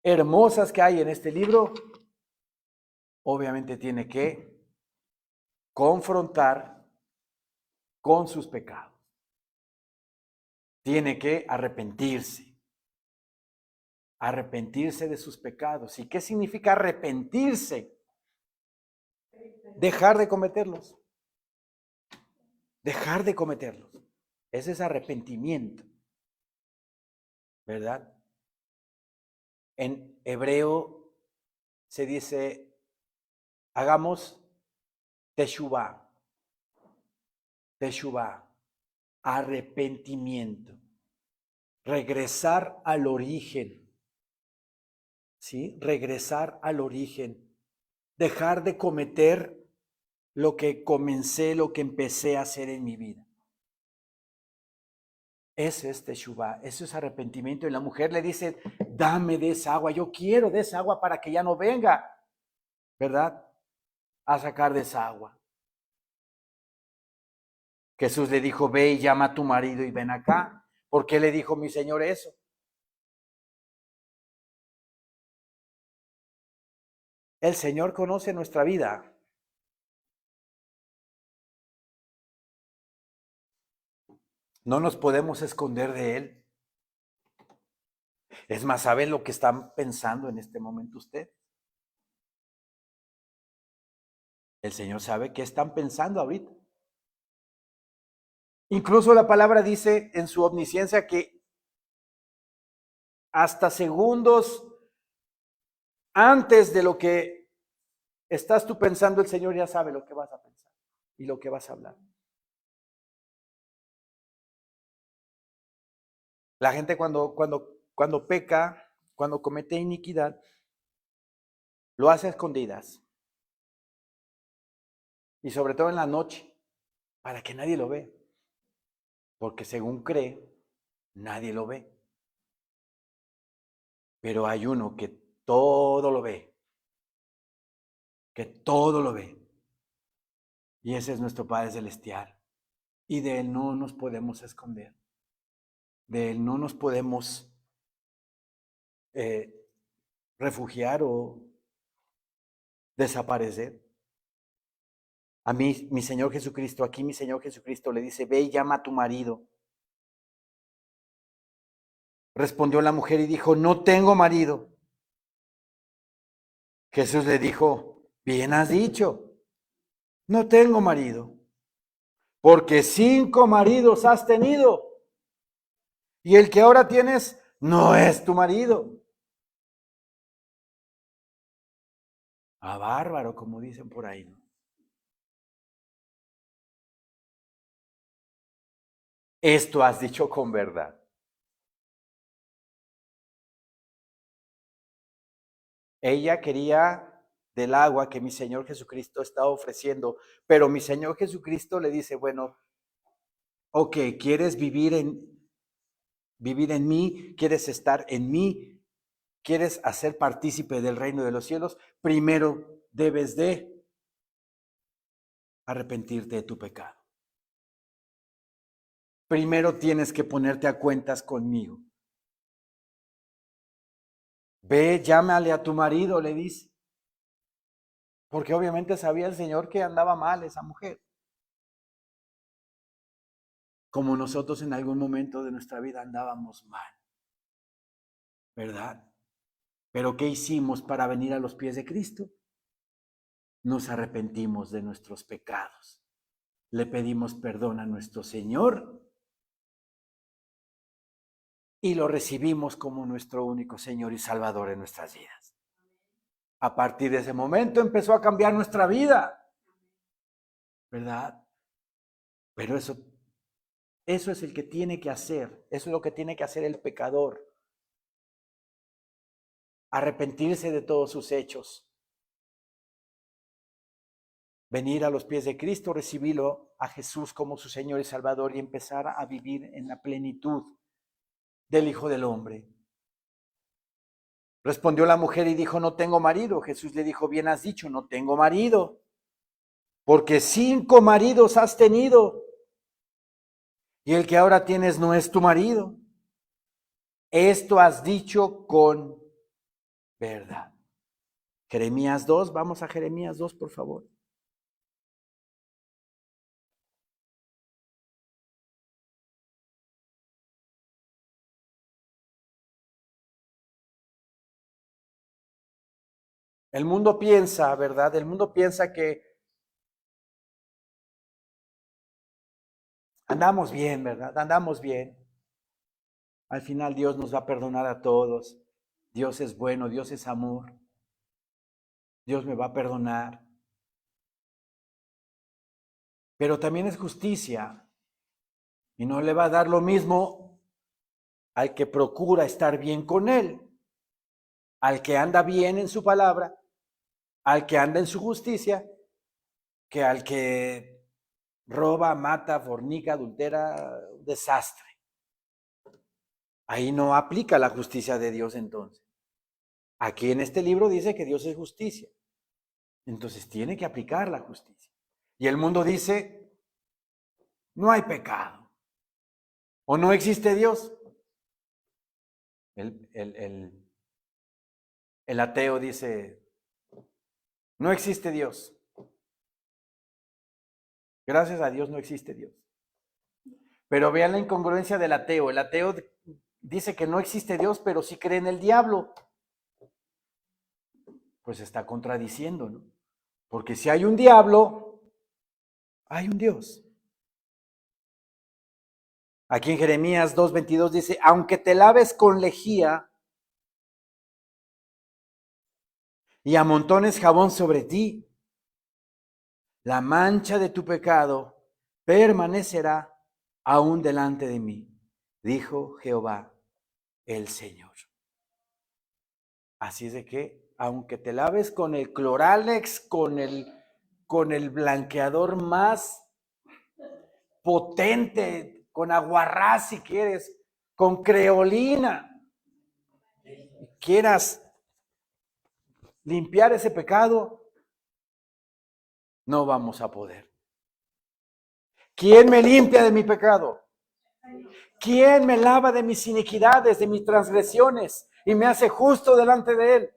hermosas que hay en este libro, obviamente tiene que confrontar con sus pecados. Tiene que arrepentirse de sus pecados. ¿Y qué significa arrepentirse? Dejar de cometerlos. Dejar de cometerlos. Ese es arrepentimiento, ¿verdad? En hebreo se dice, hagamos teshuvah, arrepentimiento, regresar al origen, ¿sí? Regresar al origen, dejar de cometer lo que empecé a hacer en mi vida. Ese es teshuvah, eso es arrepentimiento. Y la mujer le dice, dame de esa agua, yo quiero de esa agua para que ya no venga, ¿verdad? A sacar de esa agua. Jesús le dijo, ve y llama a tu marido y ven acá. ¿Por qué le dijo mi Señor eso? El Señor conoce nuestra vida. No nos podemos esconder de Él. Es más, ¿saben lo que están pensando en este momento ustedes? El Señor sabe qué están pensando ahorita. Incluso la palabra dice en su omnisciencia que hasta segundos antes de lo que estás tú pensando, el Señor ya sabe lo que vas a pensar y lo que vas a hablar. La gente cuando peca, cuando comete iniquidad, lo hace a escondidas. Y sobre todo en la noche, para que nadie lo vea. Porque según cree, nadie lo ve. Pero hay uno que todo lo ve. Que todo lo ve. Y ese es nuestro Padre Celestial. Y de Él no nos podemos esconder. De Él no nos podemos refugiar o desaparecer. A mí, mi Señor Jesucristo, aquí mi Señor Jesucristo le dice, ve y llama a tu marido. Respondió la mujer y dijo, no tengo marido. Jesús le dijo, bien has dicho, no tengo marido, porque 5 maridos has tenido, y el que ahora tienes no es tu marido. Ah, bárbaro, como dicen por ahí, ¿no? Esto has dicho con verdad. Ella quería del agua que mi Señor Jesucristo estaba ofreciendo, pero mi Señor Jesucristo le dice, bueno, ok, ¿quieres vivir en mí? ¿Quieres estar en mí? ¿Quieres hacer partícipe del reino de los cielos? Primero debes de arrepentirte de tu pecado. Primero tienes que ponerte a cuentas conmigo. Ve, llámale a tu marido, le dice. Porque obviamente sabía el Señor que andaba mal esa mujer. Como nosotros en algún momento de nuestra vida andábamos mal. ¿Verdad? Pero ¿qué hicimos para venir a los pies de Cristo? Nos arrepentimos de nuestros pecados. Le pedimos perdón a nuestro Señor y lo recibimos como nuestro único Señor y Salvador en nuestras vidas. A partir de ese momento empezó a cambiar nuestra vida, ¿verdad? Pero eso es el que tiene que hacer, eso es lo que tiene que hacer el pecador. Arrepentirse de todos sus hechos. Venir a los pies de Cristo, recibirlo a Jesús como su Señor y Salvador y empezar a vivir en la plenitud del Hijo del Hombre. Respondió la mujer y dijo, no tengo marido. Jesús le dijo, bien has dicho, no tengo marido, porque 5 maridos has tenido, y el que ahora tienes no es tu marido. Esto has dicho con verdad. Jeremías 2, vamos a Jeremías 2, por favor. El mundo piensa, ¿verdad? El mundo piensa que andamos bien, ¿verdad? Andamos bien. Al final Dios nos va a perdonar a todos. Dios es bueno, Dios es amor. Dios me va a perdonar. Pero también es justicia. Y no le va a dar lo mismo al que procura estar bien con Él, al que anda bien en su palabra, al que anda en su justicia, que al que roba, mata, fornica, adultera, desastre. Ahí no aplica la justicia de Dios entonces. Aquí en este libro dice que Dios es justicia. Entonces tiene que aplicar la justicia. Y el mundo dice, no hay pecado. O no existe Dios. El ateo dice, no existe Dios. Gracias a Dios no existe Dios. Pero vean la incongruencia del ateo. El ateo dice que no existe Dios, pero sí cree en el diablo. Pues está contradiciendo, ¿no? Porque si hay un diablo, hay un Dios. Aquí en Jeremías 2:22 dice, aunque te laves con lejía y amontones jabón sobre ti, la mancha de tu pecado permanecerá aún delante de mí, dijo Jehová el Señor. Así es de que, aunque te laves con el Cloralex, con el blanqueador más potente, con aguarrás si quieres, con creolina, quieras limpiar ese pecado, no vamos a poder. ¿Quién me limpia de mi pecado? ¿Quién me lava de mis iniquidades, de mis transgresiones y me hace justo delante de Él?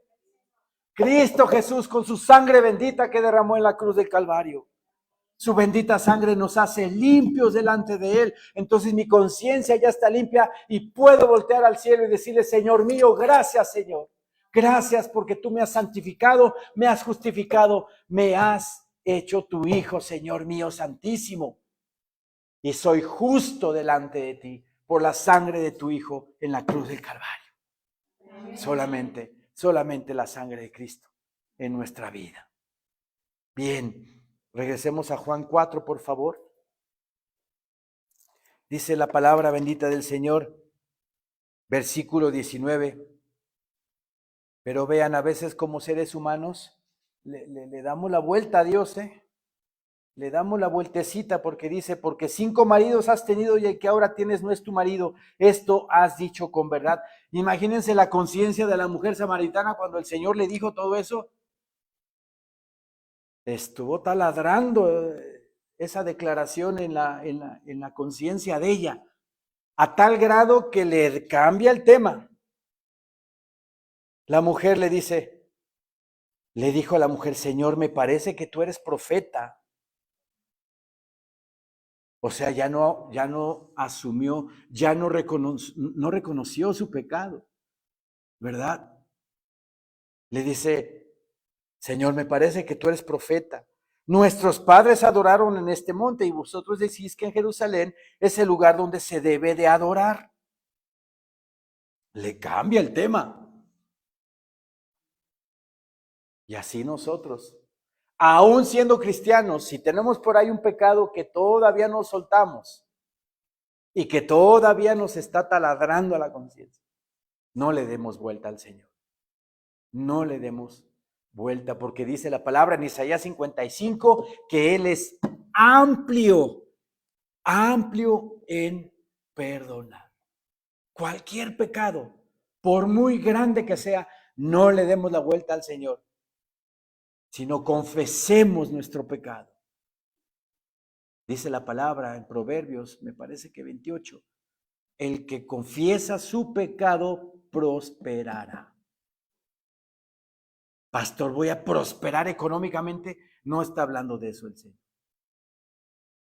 Cristo Jesús con su sangre bendita que derramó en la cruz del Calvario. Su bendita sangre nos hace limpios delante de Él. Entonces mi conciencia ya está limpia y puedo voltear al cielo y decirle, Señor mío, gracias Señor. Gracias porque tú me has santificado, me has justificado, me has hecho tu Hijo, Señor mío santísimo. Y soy justo delante de ti por la sangre de tu Hijo en la cruz del Calvario. Solamente la sangre de Cristo en nuestra vida. Bien, regresemos a Juan 4, por favor. Dice la palabra bendita del Señor, versículo 19. Pero vean, a veces como seres humanos le damos la vuelta a Dios, Le damos la vueltecita porque dice, porque 5 maridos has tenido y el que ahora tienes no es tu marido. Esto has dicho con verdad. Imagínense la conciencia de la mujer samaritana cuando el Señor le dijo todo eso. Estuvo taladrando esa declaración en la conciencia de ella, a tal grado que le cambia el tema. La mujer le dijo a la mujer, Señor, me parece que tú eres profeta. O sea, ya no asumió, ya no reconoció su pecado, ¿verdad? Le dice, Señor, me parece que tú eres profeta. Nuestros padres adoraron en este monte y vosotros decís que en Jerusalén es el lugar donde se debe de adorar. Le cambia el tema. Y así nosotros, aún siendo cristianos, si tenemos por ahí un pecado que todavía no soltamos y que todavía nos está taladrando a la conciencia, no le demos vuelta al Señor. No le demos vuelta, porque dice la palabra en Isaías 55 que Él es amplio en perdonar. Cualquier pecado, por muy grande que sea, No le demos la vuelta al Señor, sino confesemos nuestro pecado. Dice la palabra en Proverbios, me parece que 28, el que confiesa su pecado prosperará. Pastor, ¿voy a prosperar económicamente? No está hablando de eso el Señor.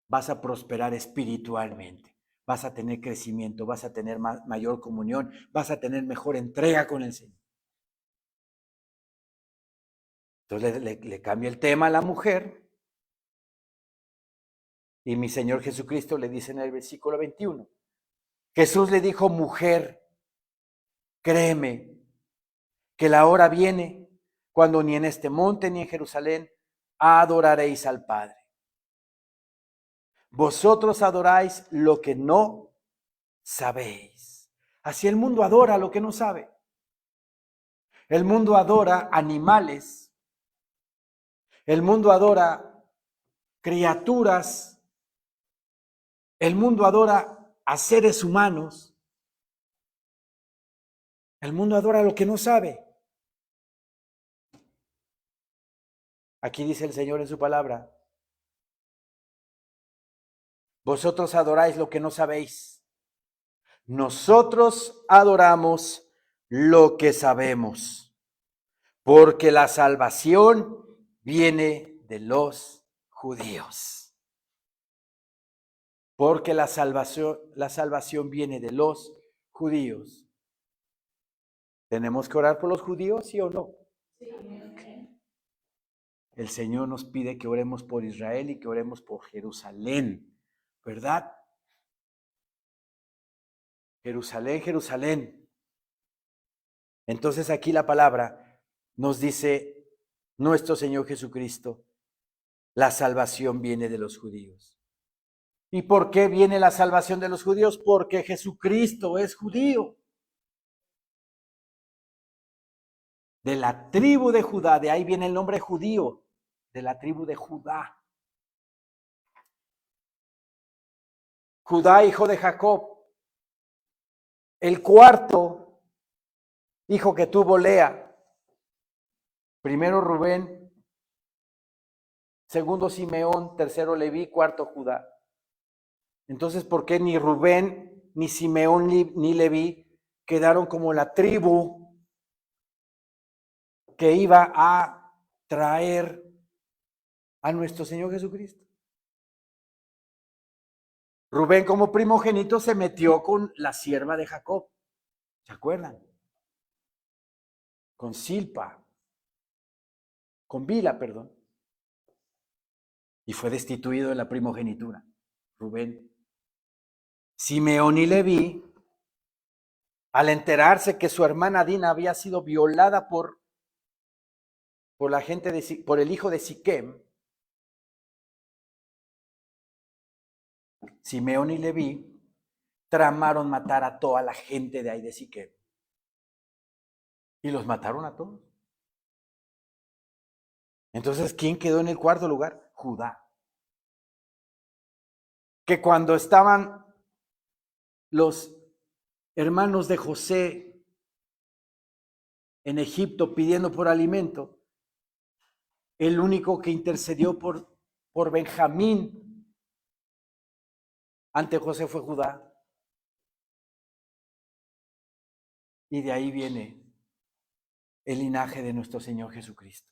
Vas a prosperar espiritualmente, vas a tener crecimiento, vas a tener mayor comunión, vas a tener mejor entrega con el Señor. Entonces le cambia el tema a la mujer y mi Señor Jesucristo le dice en el versículo 21, Jesús le dijo, mujer, créeme que la hora viene cuando ni en este monte ni en Jerusalén adoraréis al Padre. Vosotros adoráis lo que no sabéis. Así el mundo adora lo que no sabe. El mundo adora animales. El mundo adora criaturas. El mundo adora a seres humanos. El mundo adora lo que no sabe. Aquí dice el Señor en su palabra, vosotros adoráis lo que no sabéis. Nosotros adoramos lo que sabemos, porque la salvación viene de los judíos. Porque la salvación viene de los judíos. ¿Tenemos que orar por los judíos, sí o no? Sí. El Señor nos pide que oremos por Israel y que oremos por Jerusalén, ¿verdad? Jerusalén, Jerusalén. Entonces aquí la palabra nos dice nuestro Señor Jesucristo, la salvación viene de los judíos. ¿Y por qué viene la salvación de los judíos? Porque Jesucristo es judío. De la tribu de Judá, de ahí viene el nombre judío, de la tribu de Judá. Judá, hijo de Jacob. El cuarto hijo que tuvo Lea. Primero Rubén, segundo Simeón, tercero Leví, cuarto Judá. Entonces, ¿por qué ni Rubén, ni Simeón, ni Leví quedaron como la tribu que iba a traer a nuestro Señor Jesucristo? Rubén como primogénito se metió con la sierva de Jacob, ¿se acuerdan? Con Silpa, con Bila, perdón. Y fue destituido de la primogenitura, Rubén. Simeón y Leví, al enterarse que su hermana Dina había sido violada por la gente por el hijo de Siquem, Simeón y Leví tramaron matar a toda la gente de ahí de Siquem. Y los mataron a todos. Entonces, ¿quién quedó en el cuarto lugar? Judá. Que cuando estaban los hermanos de José en Egipto pidiendo por alimento, el único que intercedió por Benjamín ante José fue Judá. Y de ahí viene el linaje de nuestro Señor Jesucristo.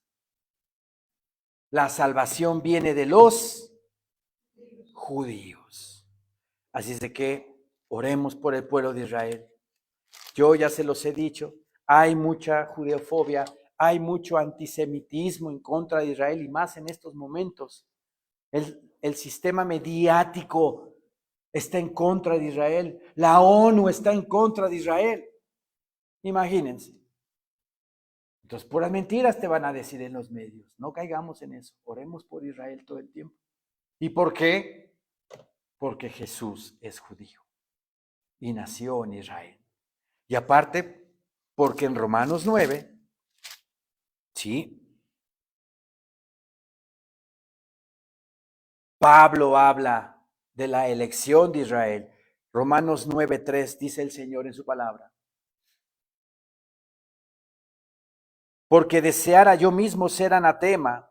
La salvación viene de los judíos. Así es de que oremos por el pueblo de Israel. Yo ya se los he dicho, hay mucha judeofobia, hay mucho antisemitismo en contra de Israel y más en estos momentos. El sistema mediático está en contra de Israel. La ONU está en contra de Israel. Imagínense. Entonces, puras mentiras te van a decir en los medios. No caigamos en eso. Oremos por Israel todo el tiempo. ¿Y por qué? Porque Jesús es judío y nació en Israel. Y aparte, porque en Romanos 9, sí, Pablo habla de la elección de Israel. Romanos 9:3 dice el Señor en su palabra. porque deseara yo mismo ser anatema,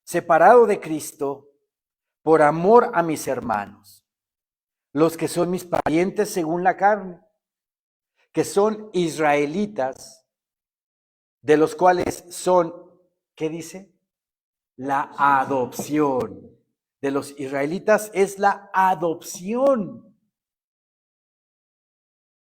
separado de Cristo, por amor a mis hermanos, los que son mis parientes según la carne, que son israelitas, de los cuales son, ¿qué dice? La adopción. De los israelitas es la adopción.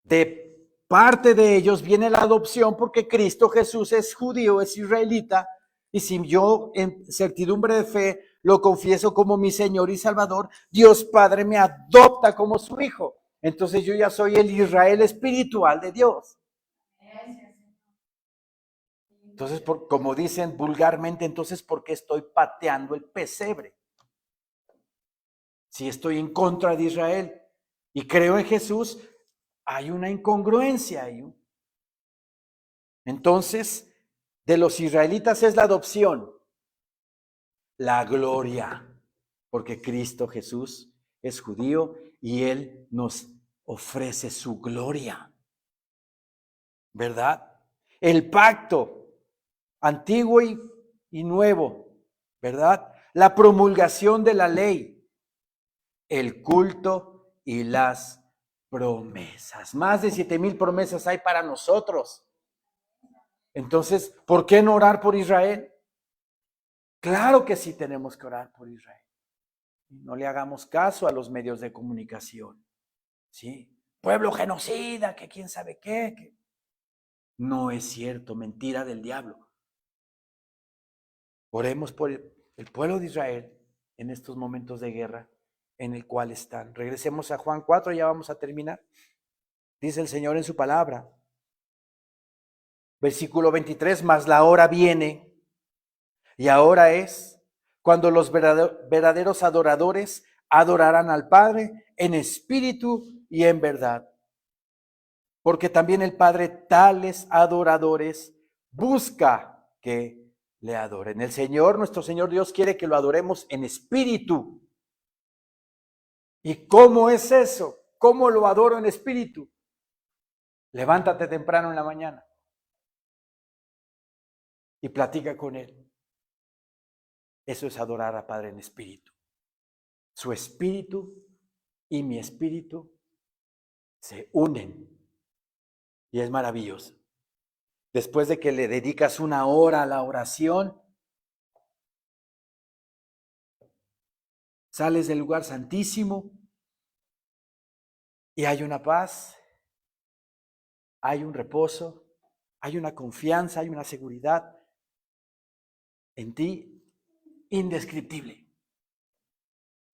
De parte de ellos viene la adopción porque Cristo Jesús es judío, es israelita, y si yo en certidumbre de fe lo confieso como mi Señor y Salvador, Dios Padre me adopta como su hijo. Entonces yo ya soy el Israel espiritual de Dios. Entonces, como dicen vulgarmente, entonces, ¿por qué estoy pateando el pesebre? Si estoy en contra de Israel y creo en Jesús, hay una incongruencia ahí. Entonces, de los israelitas es la adopción, la gloria, porque Cristo Jesús es judío y Él nos ofrece su gloria, ¿verdad? El pacto antiguo y nuevo, ¿verdad? La promulgación de la ley, el culto y las promesas. Más de 7,000 promesas hay para nosotros. Entonces, ¿por qué no orar por Israel? Claro que sí tenemos que orar por Israel. No le hagamos caso a los medios de comunicación. ¿Sí? Pueblo genocida, que quién sabe qué. Que... No es cierto, mentira del diablo. Oremos por el pueblo de Israel en estos momentos de guerra en el cual están. Regresemos a Juan 4, ya vamos a terminar. Dice el Señor en su palabra. Versículo 23, mas la hora viene y ahora es cuando los verdaderos adoradores adorarán al Padre en espíritu y en verdad. Porque también el Padre tales adoradores busca que le adoren. El Señor, nuestro Señor Dios, quiere que lo adoremos en espíritu. ¿Y cómo es eso? ¿Cómo lo adoro en espíritu? Levántate temprano en la mañana y platica con Él. Eso es adorar a Padre en espíritu. Su espíritu y mi espíritu se unen y es maravilloso. Después de que le dedicas una hora a la oración, sales del lugar santísimo y hay una paz, hay un reposo, hay una confianza, hay una seguridad en ti indescriptible.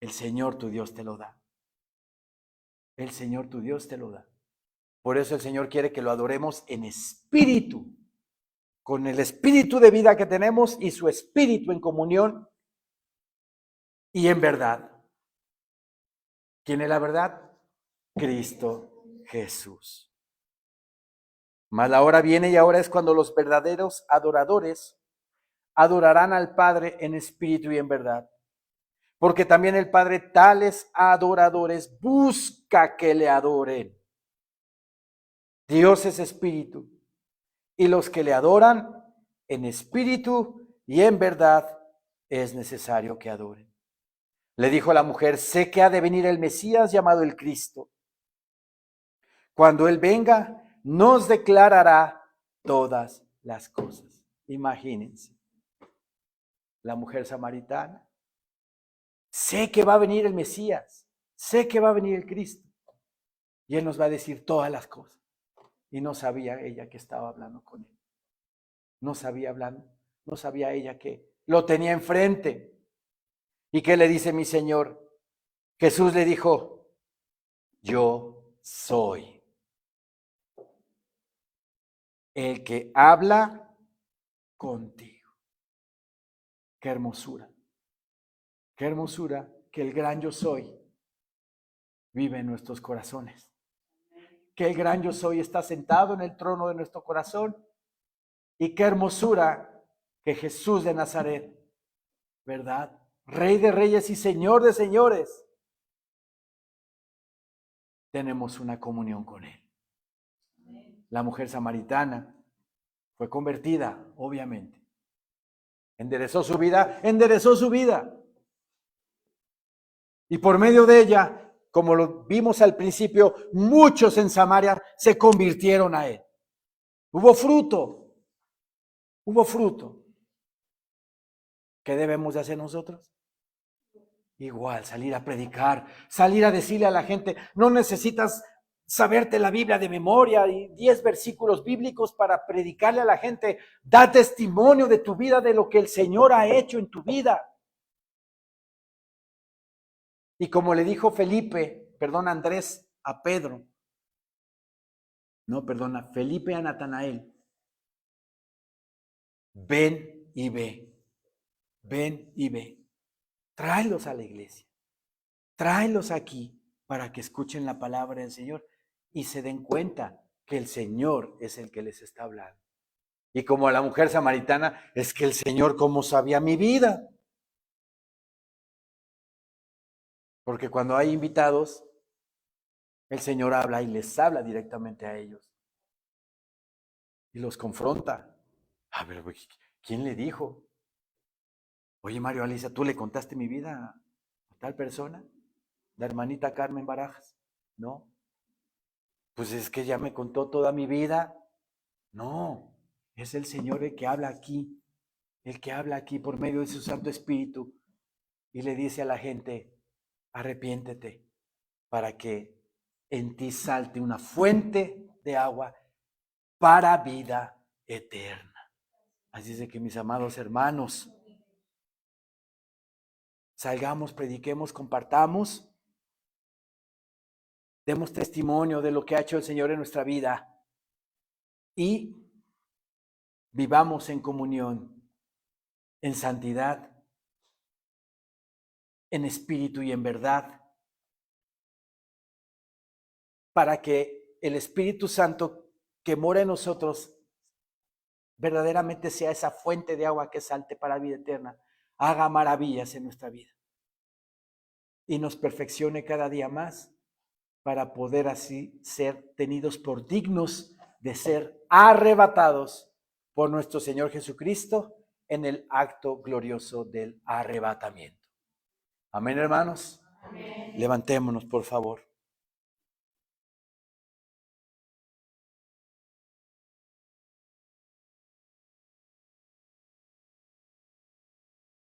El Señor tu Dios te lo da. El Señor tu Dios te lo da. Por eso el Señor quiere que lo adoremos en espíritu, con el espíritu de vida que tenemos y su espíritu en comunión y en verdad. ¿Quién es la verdad? Cristo Jesús. Mas la hora viene y ahora es cuando los verdaderos adoradores adorarán al Padre en espíritu y en verdad. Porque también el Padre tales adoradores busca que le adoren. Dios es espíritu, y los que le adoran en espíritu y en verdad es necesario que adoren. Le dijo la mujer, sé que ha de venir el Mesías llamado el Cristo. Cuando Él venga, nos declarará todas las cosas. Imagínense, la mujer samaritana. Sé que va a venir el Mesías, sé que va a venir el Cristo. Y Él nos va a decir todas las cosas. Y no sabía ella que estaba hablando con Él. No sabía hablando, no sabía ella que lo tenía enfrente. ¿Y qué le dice mi Señor? Jesús le dijo, yo soy el que habla contigo. Qué hermosura que el gran yo soy vive en nuestros corazones. Que el gran yo soy está sentado en el trono de nuestro corazón. Y qué hermosura que Jesús de Nazaret, ¿verdad? Rey de reyes y Señor de señores, tenemos una comunión con Él. La mujer samaritana Fue convertida, obviamente. Enderezó su vida, enderezó su vida. Y por medio de ella, como lo vimos al principio, muchos en Samaria se convirtieron a él. Hubo fruto. Hubo fruto. ¿Qué debemos de hacer nosotros? Igual, salir a predicar, salir a decirle a la gente, no necesitas saberte la Biblia de memoria y 10 versículos bíblicos para predicarle a la gente. Da testimonio de tu vida, de lo que el Señor ha hecho en tu vida. Y como le dijo Andrés a Pedro, Felipe a Natanael, ven y ve, tráelos a la iglesia, tráelos aquí para que escuchen la palabra del Señor y se den cuenta que el Señor es el que les está hablando. Y como a la mujer samaritana, es que el Señor cómo sabía mi vida. Porque cuando hay invitados, el Señor habla y les habla directamente a ellos. Y los confronta. A ver, ¿quién le dijo? Oye, Mario Alicia, ¿tú le contaste mi vida a tal persona? La hermanita Carmen Barajas. No. Pues es que ella me contó toda mi vida. No, es el Señor el que habla aquí. El que habla aquí por medio de su Santo Espíritu. Y le dice a la gente, arrepiéntete para que en ti salte una fuente de agua para vida eterna. Así es de que, mis amados hermanos, salgamos, prediquemos, compartamos, demos testimonio de lo que ha hecho el Señor en nuestra vida y vivamos en comunión, en santidad, en espíritu y en verdad, para que el Espíritu Santo que mora en nosotros verdaderamente sea esa fuente de agua que salte para vida eterna, haga maravillas en nuestra vida y nos perfeccione cada día más para poder así ser tenidos por dignos de ser arrebatados por nuestro Señor Jesucristo en el acto glorioso del arrebatamiento. Amén, hermanos. Amén. Levantémonos, por favor.